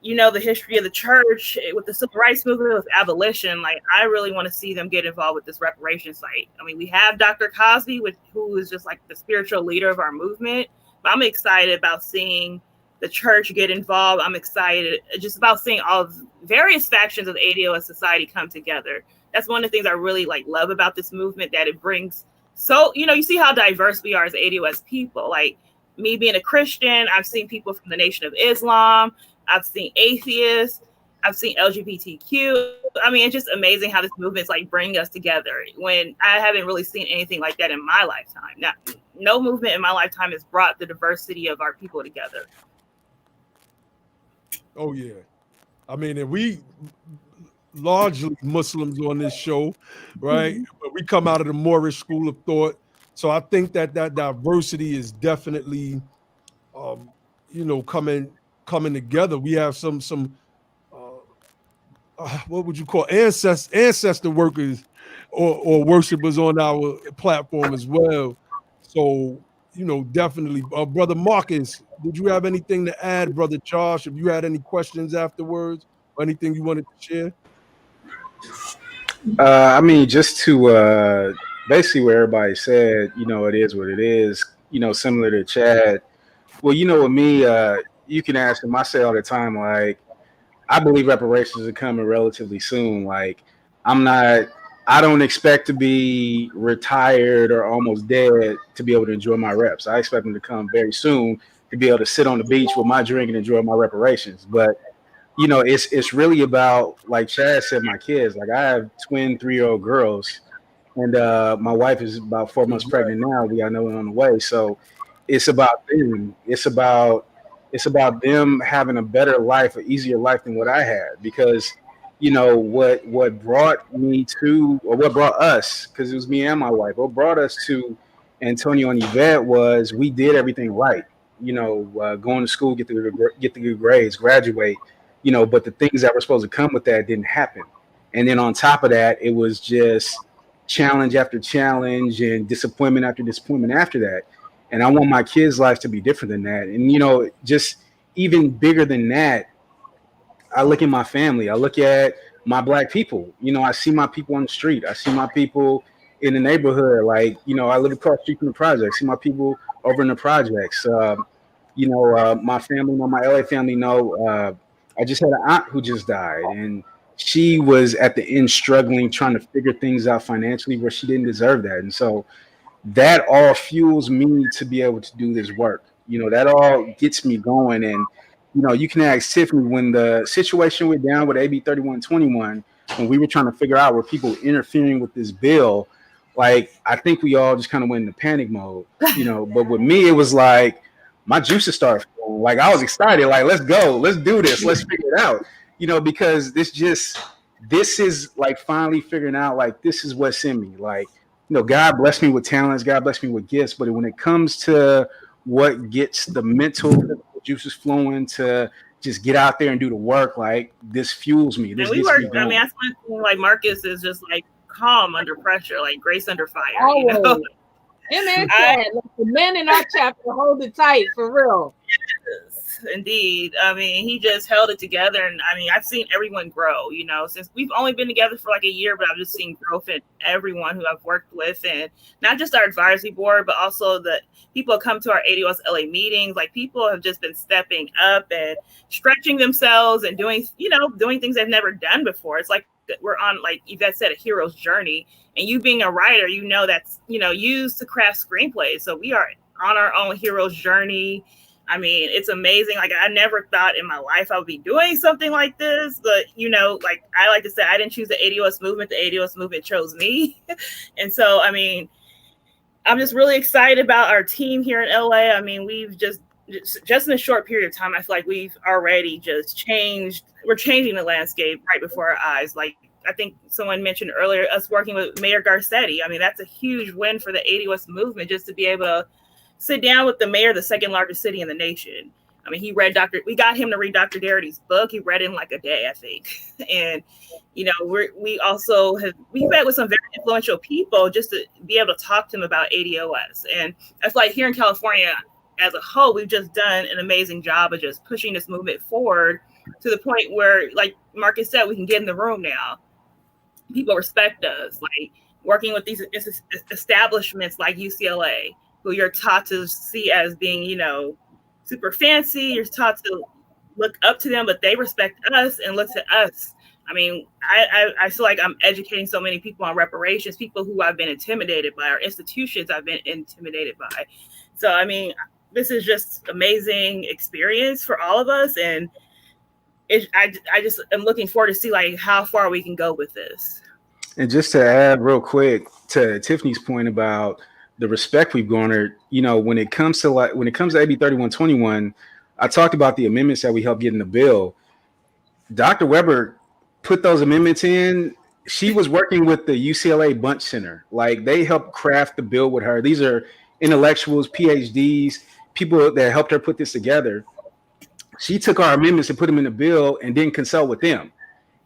the history of the church with the civil rights movement, with abolition. Like, I really want to see them get involved with this reparations site. I mean, we have Dr. Cosby, who is just like the spiritual leader of our movement. But I'm excited about seeing the church get involved. I'm excited just about seeing all of various factions of the ADOS society come together. That's one of the things I really love about this movement, that it brings. So, you see how diverse we are as ADOS people. Like, me being a Christian, I've seen people from the Nation of Islam. I've seen atheists. I've seen LGBTQ. I mean, it's just amazing how this movement's like bringing us together when I haven't really seen anything like that in my lifetime. Now, no movement in my lifetime has brought the diversity of our people together. Oh yeah, I mean, and we largely Muslims on this show, right? But we come out of the Moorish school of thought, so I think that diversity is definitely, coming together. We have some what would you call ancestor workers or worshipers on our platform as well. So, definitely. Brother Marcus, did you have anything to add, Brother Josh? If you had any questions afterwards or anything you wanted to share? I mean, just to basically what everybody said, it is what it is, similar to Chad. Well, with me, you can ask him, I say all the time, like, I believe reparations are coming relatively soon. Like, I don't expect to be retired or almost dead to be able to enjoy my reps. I expect them to come very soon to be able to sit on the beach with my drink and enjoy my reparations. But it's really about, like Chad said, my kids. Like, I have twin 3-year-old girls, and my wife is about 4 months pregnant now. We got another one on the way. So it's about them. It's about them having a better life, an easier life than what I had. Because what brought me to, or what brought us, because it was me and my wife, what brought us to Antonio and Yvette was we did everything right. Going to school, get the good grades, graduate. But the things that were supposed to come with that didn't happen. And then on top of that, it was just challenge after challenge and disappointment after disappointment after that. And I want my kids' lives to be different than that. And, just even bigger than that, I look at my family. I look at my Black people. I see my people on the street. I see my people in the neighborhood. Like, I live across the street from the projects. I see my people over in the projects. My family, my LA family know. I just had an aunt who just died, and she was at the end struggling, trying to figure things out financially where she didn't deserve that. And so that all fuels me to be able to do this work. That all gets me going. And, you can ask Tiffany, when the situation went down with AB 3121, when we were trying to figure out were people interfering with this bill, like, I think we all just kind of went into panic mode, but with me, it was like my juices started flowing. Like, I was excited, like, let's go, let's do this, let's figure it out, because this is like finally figuring out, like, this is what's in me. Like, God bless me with talents, God bless me with gifts, but when it comes to what gets the mental juices flowing to just get out there and do the work, like, this fuels me. This gets me going. I mean, that's one thing, like, Marcus is just like calm under pressure, like grace under fire. Him and Chad, like the men in our chapter, hold it tight for real. Yes, indeed. I mean, he just held it together, and I mean, I've seen everyone grow. Since we've only been together for like a year, but I've just seen growth in everyone who I've worked with, and not just our advisory board, but also the people who come to our ADOS LA meetings. Like, people have just been stepping up and stretching themselves and doing things they've never done before. It's like we're on, like Yvette said, a hero's journey. And you being a writer, that's, used to craft screenplays. So we are on our own hero's journey. I mean, it's amazing. Like, I never thought in my life I would be doing something like this. But, like I like to say, I didn't choose the ADOS movement. The ADOS movement chose me. And so, I mean, I'm just really excited about our team here in LA. I mean, we've just in a short period of time, I feel like we've already just changed. We're changing the landscape right before our eyes. Like, I think someone mentioned earlier, us working with Mayor Garcetti. I mean, that's a huge win for the ADOS movement, just to be able to sit down with the mayor of the second largest city in the nation. I mean, we got him to read Dr. Darity's book. He read it in like a day, I think. And, we met with some very influential people just to be able to talk to them about ADOS. And I feel like here in California as a whole, we've just done an amazing job of just pushing this movement forward to the point where, like Marcus said, we can get in the room now. People respect us, like working with these establishments like UCLA, who you're taught to see as being, super fancy. You're taught to look up to them, but they respect us and look to us. I mean, I feel like I'm educating so many people on reparations, people who I've been intimidated by, or institutions I've been intimidated by. So, I mean, this is just amazing experience for all of us. And I just am looking forward to see like how far we can go with this. And just to add real quick to Tiffany's point about the respect we've garnered, when it comes to AB 3121, I talked about the amendments that we helped get in the bill. Dr. Webber put those amendments in. She was working with the UCLA Bunch Center. Like, they helped craft the bill with her. These are intellectuals, PhDs, people that helped her put this together. She took our amendments and put them in the bill and didn't consult with them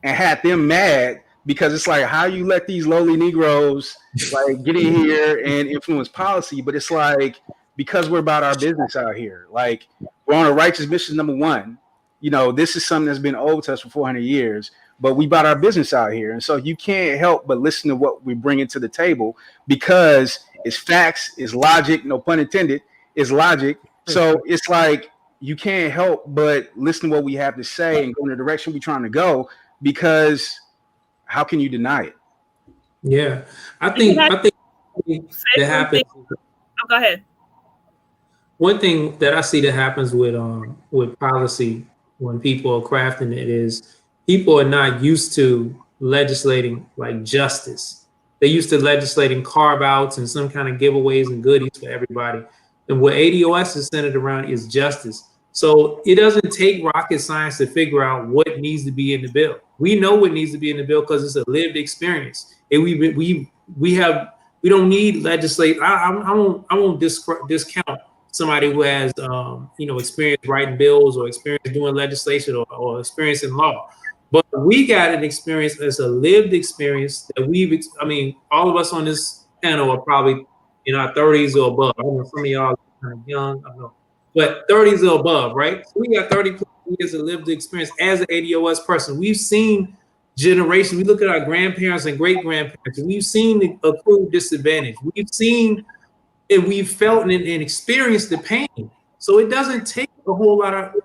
and had them mad because it's like, how you let these lowly Negroes like get in here and influence policy? But it's like, because we're about our business out here. Like, we're on a righteous mission, number one. This is something that's been owed to us for 400 years, but we about our business out here. And so you can't help but listen to what we bring into the table because it's facts, it's logic, no pun intended, it's logic. So it's like, you can't help but listen to what we have to say and go in the direction we're trying to go, because how can you deny it? Yeah, I think that happens. Oh, go ahead. One thing that I see that happens with policy when people are crafting it is people are not used to legislating like justice. They're used to legislating carve-outs and some kind of giveaways and goodies for everybody. And what ADOS is centered around is justice. So it doesn't take rocket science to figure out what needs to be in the bill. We know what needs to be in the bill because it's a lived experience. And we don't need legislate. I won't discount somebody who has experience writing bills or experience doing legislation or experience in law. But we got an experience as a lived experience that all of us on this panel are probably in our 30s or above. I know some of y'all are kind of young, I know, but 30s or above, right? So we got 30 years of lived experience as an ADOS person. We've seen generations. We look at our grandparents and great grandparents, and we've seen the accrued disadvantage. We've seen and we've felt and experienced the pain. So it doesn't take a whole lot of,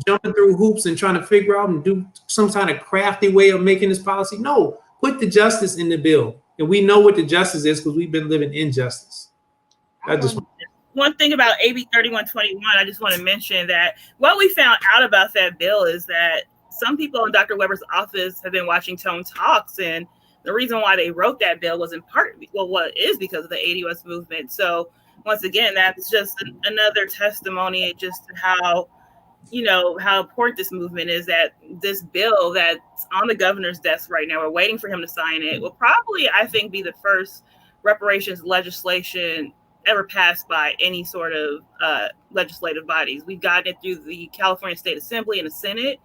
jumping through hoops and trying to figure out and do some kind of crafty way of making this policy. No, put the justice in the bill. And we know what the justice is because we've been living injustice. One thing about AB 3121, I just want to mention that what we found out about that bill is that some people in Dr. Webber's office have been watching Tone Talks, and the reason why they wrote that bill was in part, what is because of the ADOS movement. So once again, that's just another testimony just to how important this movement is, that this bill that's on the governor's desk right now, we're waiting for him to sign it, will probably, I think, be the first reparations legislation ever passed by any sort of legislative bodies. We've gotten it through the California State Assembly and the Senate,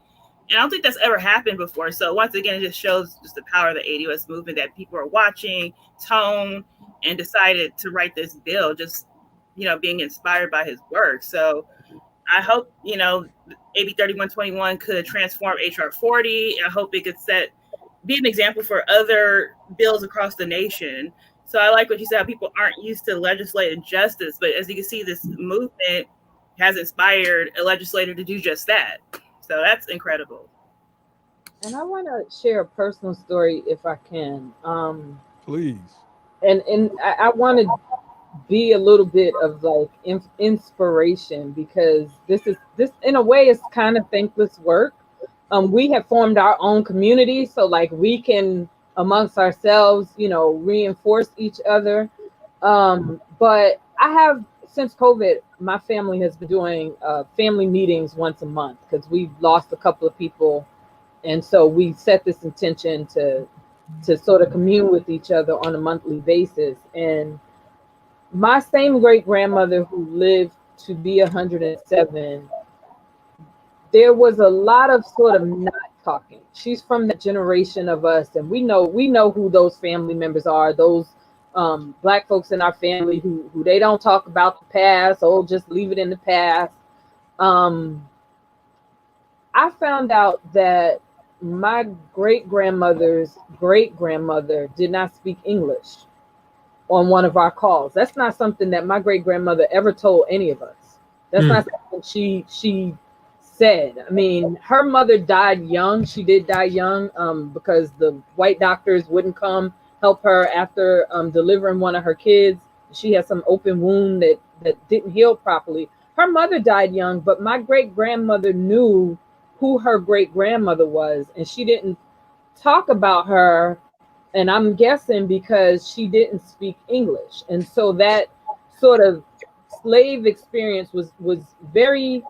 and I don't think that's ever happened before. So once again, it just shows just the power of the ADOS movement, that people are watching Tone and decided to write this bill, just, being inspired by his work. So I hope, AB 3121 could transform HR 40. I hope it could be an example for other bills across the nation. So I like what you said, how people aren't used to legislating justice, but as you can see, this movement has inspired a legislator to do just that. So that's incredible. And I want to share a personal story if I can. Please. And I want to be a little bit of like inspiration, because this in a way is kind of thankless work. We have formed our own community, so like we can amongst ourselves, reinforce each other. But I have, since COVID, my family has been doing family meetings once a month because we've lost a couple of people. And so we set this intention to sort of commune with each other on a monthly basis. And my same great grandmother who lived to be 107, there was a lot of sort of not talking. She's from that generation of us, and we know who those family members are, those Black folks in our family who they don't talk about the past, or just leave it in the past. I found out that my great-grandmother's great-grandmother did not speak English on one of our calls. That's not something that my great-grandmother ever told any of us. That's not something she said. I mean, her mother died young. She did die young because the white doctors wouldn't come help her after delivering one of her kids. She had some open wound that didn't heal properly. Her mother died young, but my great-grandmother knew who her great grandmother was, and she didn't talk about her, and I'm guessing because she didn't speak English, and so that sort of slave experience was very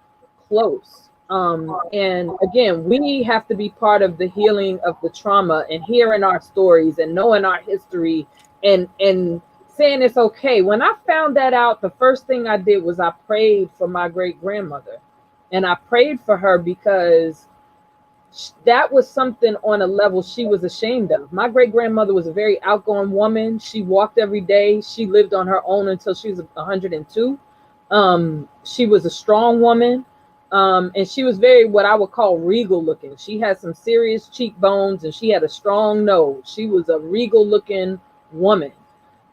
close. And again, we have to be part of the healing of the trauma and hearing our stories and knowing our history and saying it's okay. When I found that out, the first thing I did was I prayed for my great grandmother, and I prayed for her because that was something on a level she was ashamed of. My great grandmother was a very outgoing woman. She walked every day. She lived on her own until she was 102. She was a strong woman. And she was very, what I would call, regal looking. She had some serious cheekbones and she had a strong nose. She was a regal looking woman.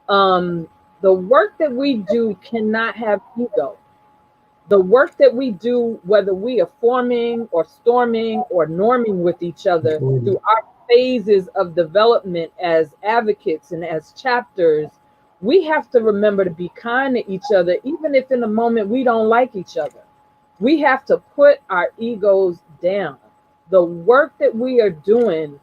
The work that we do cannot have ego. The work that we do, whether we are forming or storming or norming with each other through our phases of development as advocates and as chapters, we have to remember to be kind to each other, even if in the moment we don't like each other. We have to put our egos down. The work that we are doing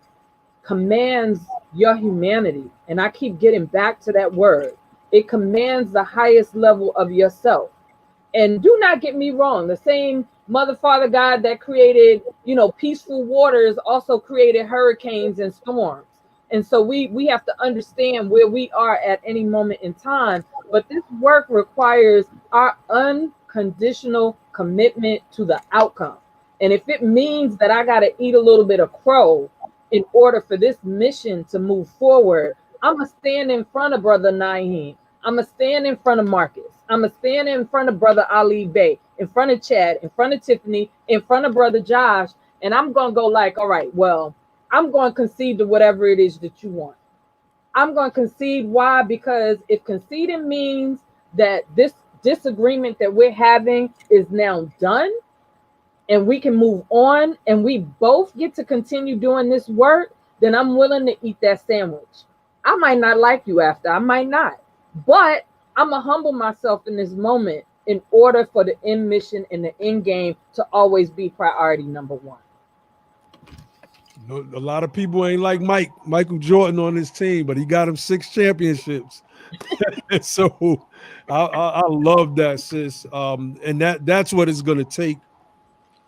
commands your humanity. And I keep getting back to that word. It commands the highest level of yourself. And do not get me wrong, the same Mother, Father, God that created, peaceful waters also created hurricanes and storms. And so we have to understand where we are at any moment in time. But this work requires our unconditional commitment to the outcome. And if it means that I got to eat a little bit of crow in order for this mission to move forward, I'm going to stand in front of Brother Naeem. I'm going to stand in front of Marcus. I'm going to stand in front of Brother Ali Bey, in front of Chad, in front of Tiffany, in front of Brother Josh. And I'm going to go like, all right, well, I'm going to concede to whatever it is that you want. I'm going to concede. Why? Because if conceding means that this disagreement that we're having is now done and we can move on and we both get to continue doing this work, then I'm willing to eat that sandwich. I might not like you after, I might not, but I'm going to humble myself in this moment in order for the end mission and the end game to always be priority number one. A lot of people ain't like Michael Jordan on his team, but he got him 6 championships. So I love that, sis. And that's what it's going to take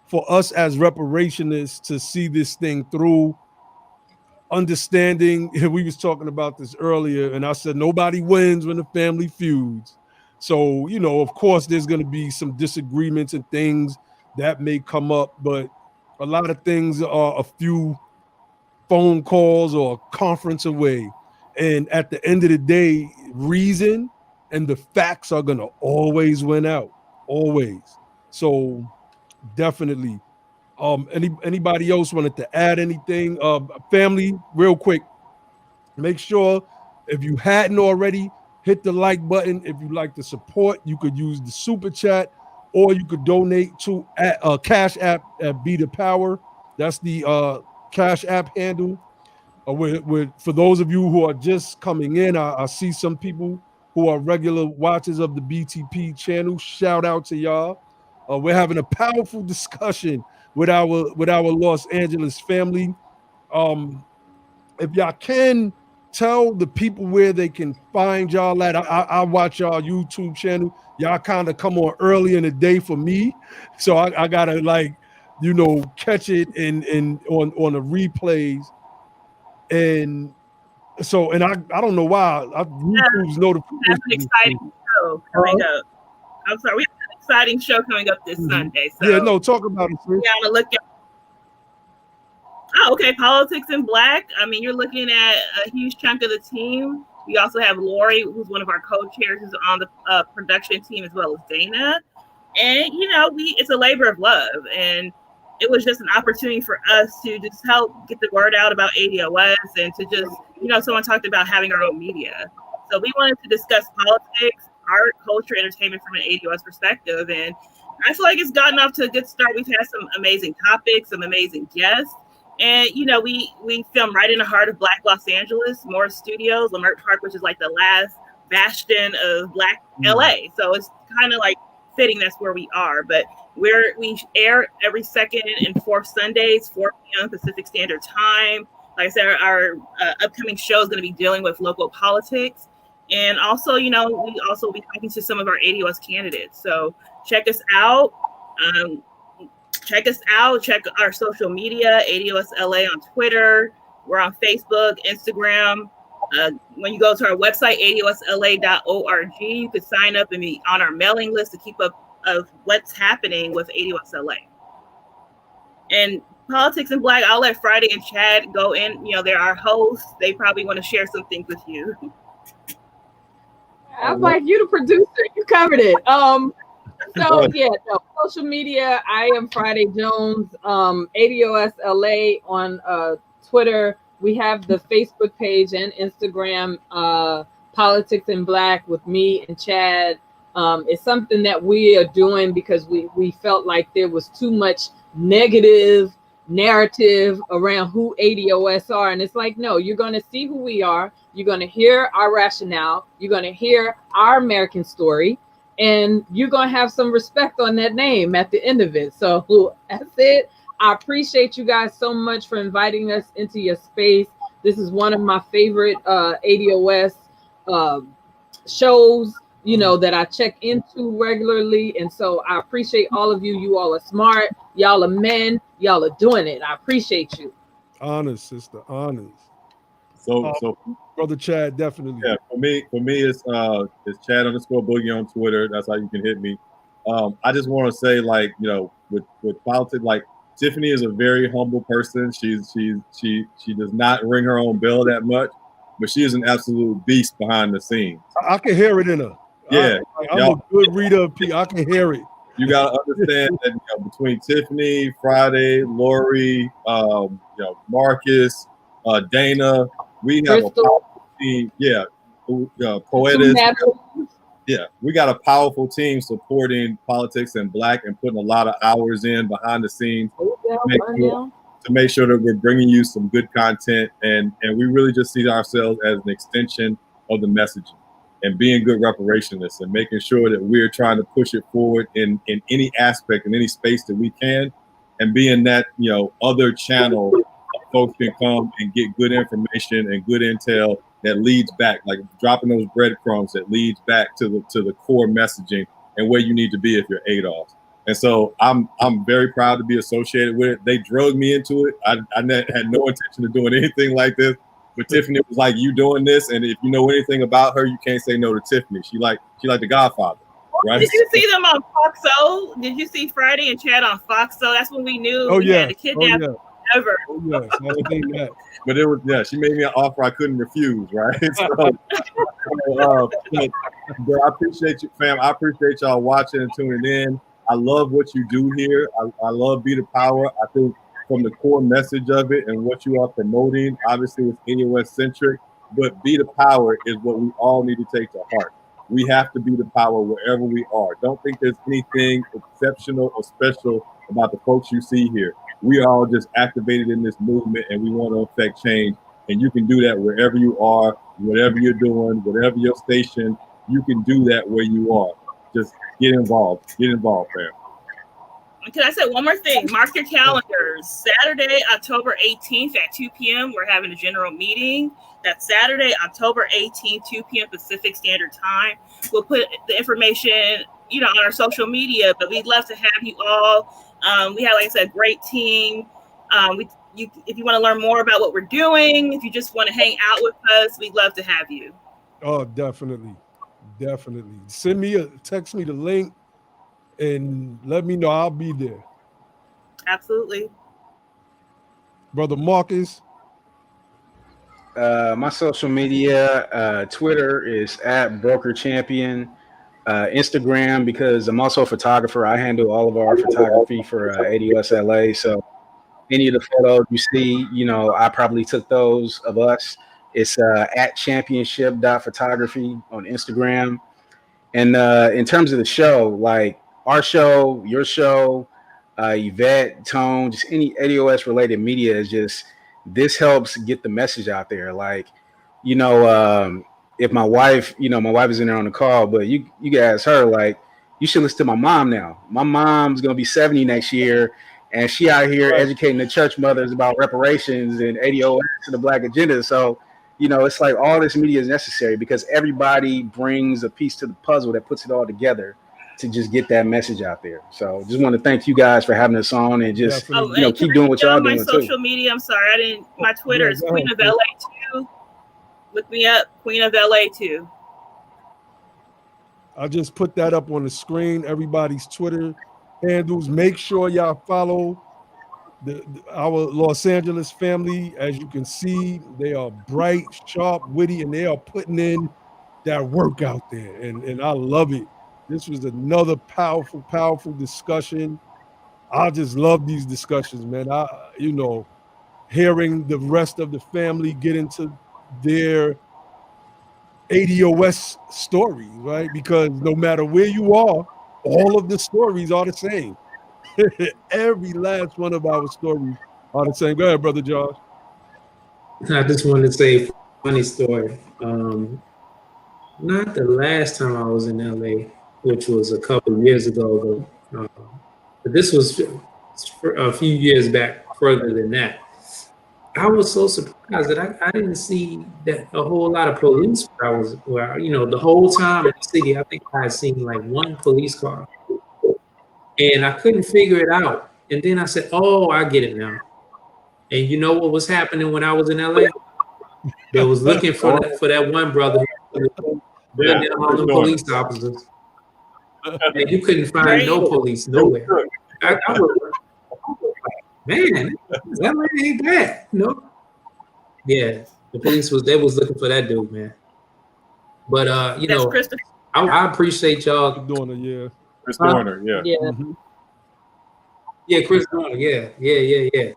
for us as reparationists to see this thing through. Understanding, we was talking about this earlier, and I said nobody wins when the family feuds. So, of course, there's going to be some disagreements and things that may come up, but a lot of things are a few phone calls or a conference away. And at the end of the day, reason and the facts are going to always win out, always. So definitely. Anybody else wanted to add anything? Family, real quick, make sure if you hadn't already, hit the like button. If you like the support, you could use the super chat, or you could donate to Cash App at Be the Power. That's the Cash App handle. For those of you who are just coming in, I see some people who are regular watchers of the BTP channel. Shout out to y'all. We're having a powerful discussion with our Los Angeles family. If y'all can tell the people where they can find y'all at. I watch y'all YouTube channel. Y'all kind of come on early in the day for me, so I gotta catch it on the replays. And so, and I don't know why YouTube's notification. We have an exciting show coming up. I'm sorry, we have an exciting show coming up this Sunday. So yeah, no, talk about it. Yeah, I'm gonna look at. Oh, okay. Politics in Black. I mean, you're looking at a huge chunk of the team. We also have Lori, who's one of our co-chairs, who's on the production team, as well as Dana. And it's a labor of love, and it was just an opportunity for us to just help get the word out about ADOS, and to just, someone talked about having our own media. So we wanted to discuss politics, art, culture, entertainment from an ADOS perspective, and I feel like it's gotten off to a good start. We've had some amazing topics, some amazing guests. And, we filmed right in the heart of Black Los Angeles, Morris Studios, Lamert Park, which is like the last bastion of Black LA. So it's kind of like fitting that's where we are. But we air every second and fourth Sundays, 4 p.m. Pacific Standard Time. Like I said, our upcoming show is going to be dealing with local politics. And also, we also will be talking to some of our ADOS candidates. So check us out. Check our social media, ADOS LA on Twitter. We're on Facebook, Instagram. When you go to our website, adosla.org, you can sign up and be on our mailing list to keep up of what's happening with ADOS LA. And Politics and Black, I'll let Friday and Chad go in. They're our hosts. They probably want to share some things with you. I'm like, you the producer, you covered it. Social media, I am Friday Jones, ADOS LA on Twitter. We have the Facebook page and Instagram, Politics and Black with me and Chad. It's something that we are doing because we felt like there was too much negative narrative around who ADOS are. And it's like, no, you're going to see who we are. You're going to hear our rationale. You're going to hear our American story. And you're going to have some respect on that name at the end of it. So that's it. I appreciate you guys so much for inviting us into your space. This is one of my favorite ADOS shows, that I check into regularly. And so I appreciate all of you. You all are smart. Y'all are men. Y'all are doing it. I appreciate you. Honors, sister. Honors. So Brother Chad, definitely. Yeah, for me it's Chad_Boogie on Twitter. That's how you can hit me. I just want to say, with politics, Tiffany is a very humble person. She does not ring her own bell that much, but she is an absolute beast behind the scenes. I can hear it in her. Yeah, I'm a good reader of people. I can hear it. You gotta understand that between Tiffany, Friday, Lori, Marcus, Dana, we have a powerful team. Yeah, Poetis. Yeah, we got a powerful team supporting Politics and Black and putting a lot of hours in behind the scenes to make sure that we're bringing you some good content, and we really just see ourselves as an extension of the messaging and being good reparationists and making sure that we're trying to push it forward in any aspect, in any space that we can, and being that other channel folks can come and get good information and good intel that leads back, like dropping those breadcrumbs that leads back to the core messaging and where you need to be if you're ADOS. And so I'm very proud to be associated with it. They drugged me into it. I had no intention of doing anything like this, but Tiffany was like, "You doing this?" And if you know anything about her, you can't say no to Tiffany. She like the Godfather, right? Did you see them on Foxo? Did you see Friday and Chad on Foxo? That's when we knew we had to kidnap ever. Oh, yes. That. But it was she made me an offer I couldn't refuse, right? But I appreciate you, fam. I appreciate y'all watching and tuning in. I love what you do here. I love Be the Power. I think from the core message of it and what you are promoting, obviously it's ADOS centric, but Be the Power is what we all need to take to heart. We have to be the power wherever we are. Don't think there's anything exceptional or special about the folks you see here. We are all just activated in this movement and we want to affect change. And you can do that wherever you are, whatever you're doing, whatever your station, you can do that where you are. Just get involved, fam. Can I say one more thing? Mark your calendars. Saturday, October 18th at 2 p.m., we're having a general meeting. That's Saturday, October 18th, 2 p.m. Pacific Standard Time. We'll put the information, on our social media, but we'd love to have you all. We have, like I said, a great team. If you want to learn more about what we're doing, if you just want to hang out with us, we'd love to have you. Oh, definitely. Text me the link and let me know. I'll be there. Absolutely. Brother Marcus. My social media, Twitter is @BrokerChampion. Instagram, because I'm also a photographer. I handle all of our photography for ADOS LA. So any of the photos you see, I probably took those of us. It's @championship.photography on Instagram. And in terms of the show, like our show, your show, Yvette, Tone, just any ADOS related media is just, this helps get the message out there. Like, if my wife, my wife is in there on the call, but you can ask her, like, you should listen to my mom now. My mom's gonna be 70 next year, and she out here educating the church mothers about reparations and ADOS and the Black agenda. So, you know, it's like all this media is necessary because everybody brings a piece to the puzzle that puts it all together to just get that message out there. So just want to thank you guys for having us on and just, you know, keep doing what y'all doing my social media, I'm sorry, my Twitter is Queen of LA 2. Look me up, Queen of LA 2. I just put that up on the screen. Everybody's Twitter handles. Make sure y'all follow our Los Angeles family. As you can see, they are bright, sharp, witty, and they are putting in that work out there. And I love it. This was another powerful, powerful discussion. I just love these discussions, man. You know, hearing the rest of the family get into their ADOS stories, right? Because no matter where you are, all of the stories are the same. Every last one of our stories are the same. Go ahead, Brother Josh. I just wanted to say a funny story. Not the last time I was in LA, which was a couple of years ago, but this was a few years back, further than that. I was so surprised that I didn't see that a whole lot of police where you know, the whole time in the city, I think I had seen like one police car. And I couldn't figure it out. And then I said, oh, I get it now. And you know what was happening when I was in LA? They was looking for that one brother who ran down all the police officers. And you couldn't find no police nowhere. I was man, that ain't bad. No. Yeah, the police was looking for that dude, man. But you know, I appreciate y'all doing it, yeah. Chris Dorner, yeah. Mm-hmm. Yeah, Chris Dorner, yeah.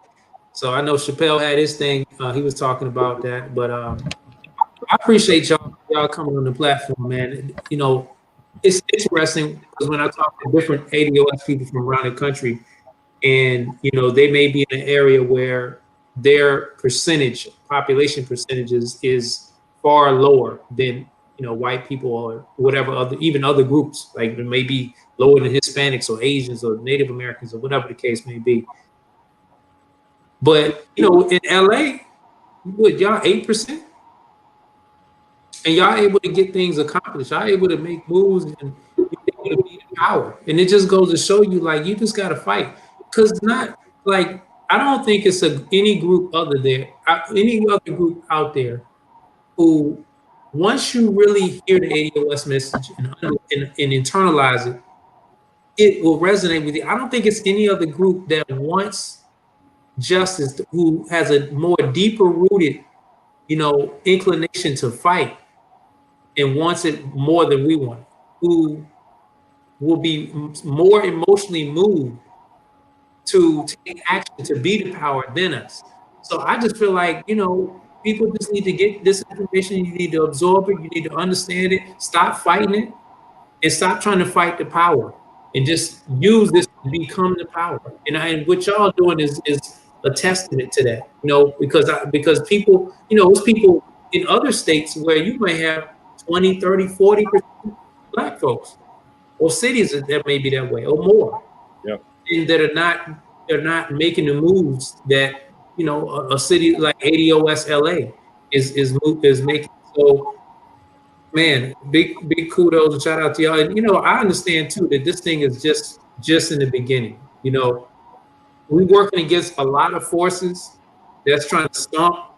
So I know Chappelle had his thing. He was talking about that, but I appreciate y'all coming on the platform, man. You know, it's interesting because when I talk to different ADOS people from around the country, and you know, they may be in an area where their population percentages is far lower than, you know, white people or whatever even other groups, like it may be lower than Hispanics or Asians or Native Americans or whatever the case may be. But you know, in LA, what, y'all 8%? And y'all able to get things accomplished. Y'all able to make moves and able to be in power. And it just goes to show you, like, you just gotta fight. Because not like, I don't think it's any other group out there who, once you really hear the ADOS message and internalize it, it will resonate with you. I don't think it's any other group that wants justice, who has a more deeper rooted, you know, inclination to fight and wants it more than we want, who will be more emotionally moved to take action, to be the power than us. So I just feel like, you know, people just need to get this information. You need to absorb it. You need to understand it. Stop fighting it and stop trying to fight the power and just use this to become the power. And what y'all doing is a testament to that, you know, because people, you know, it's people in other states where you may have 20, 30, 40% Black folks, or cities that may be that way or more. Yep. And they're not making the moves that, you know, a city like ADOS LA is making. So, man, big kudos and shout out to y'all. And you know, I understand too that this thing is just in the beginning. You know, we're working against a lot of forces that's trying to stomp,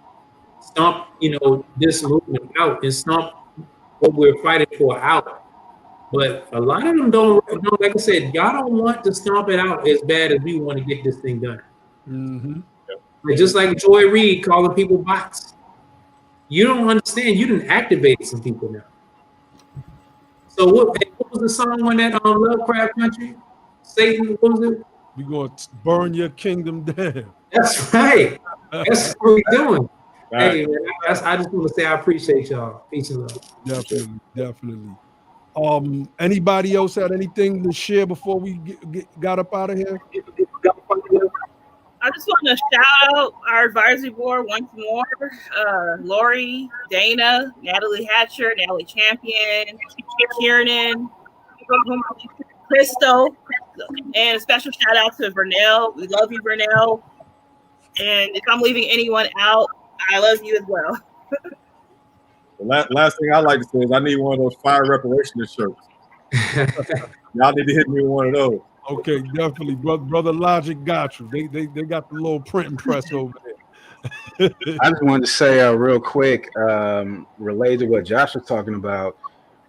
you know, this movement out and stomp what we're fighting for out. But a lot of them don't, like I said, y'all don't want to stomp it out as bad as we want to get this thing done. Mm-hmm. Like, just like Joy Reid calling people bots. You don't understand. You didn't activate some people now. So what was the song on that Lovecraft Country? Satan, what was it? We're going to burn your kingdom down. That's right. That's what we're doing. Right. Hey, man, I just want to say I appreciate y'all. Peace and love. Definitely. Anybody else had anything to share before we got up out of here? I just want to shout out our advisory board once more. Lori, Dana, Natalie Hatcher, Natalie Champion, Kiernan, Crystal, and a special shout out to Vernell. We love you, Vernell. And if I'm leaving anyone out, I love you as well. The last thing I like to say is I need one of those fire reparations shirts. Y'all need to hit me with one of those. Okay, definitely, brother Logic got you. They got the little printing press over there. I just wanted to say real quick, related to what Josh was talking about.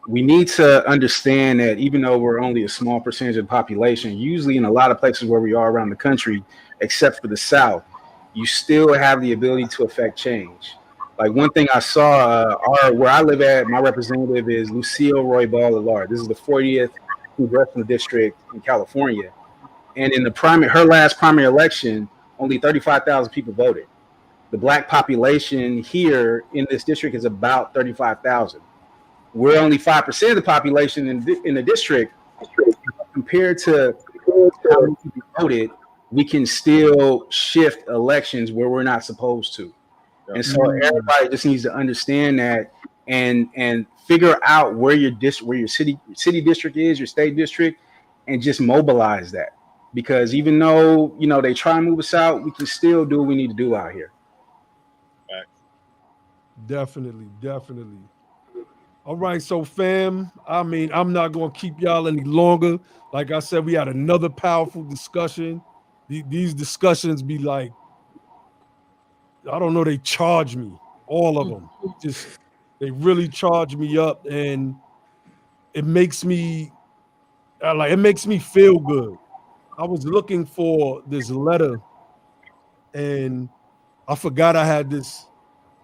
We need to understand that even though we're only a small percentage of the population, usually in a lot of places where we are around the country, except for the South, you still have the ability to affect change. Like one thing I saw, where I live at, my representative is Lucille Roybal-Allard. This is the 40th congressional district in California, and in her last primary election, only 35,000 people voted. The Black population here in this district is about 35,000. We're only 5% of the population in the district. Compared to how many people voted, we can still shift elections where we're not supposed to. And so everybody just needs to understand that and figure out where your city district is, your state district, and just mobilize that. Because even though they try and move us out, we can still do what we need to do out here. Definitely. All right, so fam, I mean, I'm not going to keep y'all any longer. Like I said, we had another powerful discussion. These discussions be like, I don't know, they charge me, all of them. They really charge me up, and it makes me feel good. I was looking for this letter, and I forgot I had this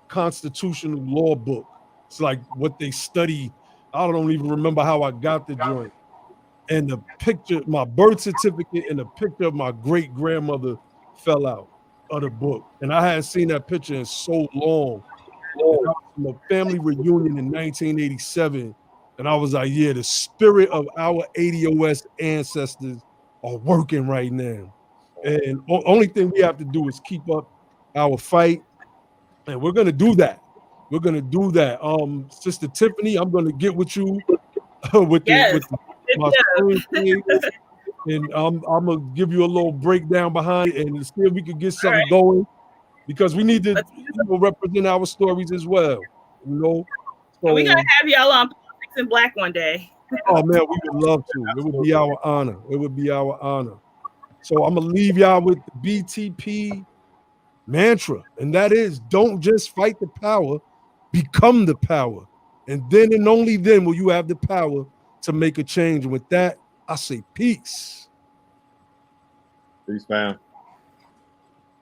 constitutional law book. It's like what they study. I don't even remember how I got the joint. And the picture, my birth certificate and the picture of my great grandmother fell out of the book. And I hadn't seen that picture in so long. From a family reunion in 1987. And I was like, yeah, the spirit of our ADOS ancestors are working right now. And only thing we have to do is keep up our fight. And we're going to do that. Sister Tiffany, I'm going to get with you with my screen, and I'm going to give you a little breakdown behind it and see if we can get something going, because we need to represent our stories as well. So, we got to have y'all on Politics in Black one day. Oh, man, we would love to. It would be our honor. So I'm going to leave y'all with the BTP mantra, and that is, don't just fight the power, become the power, and then and only then will you have the power to make a change. And with that, I say peace. Peace, fam.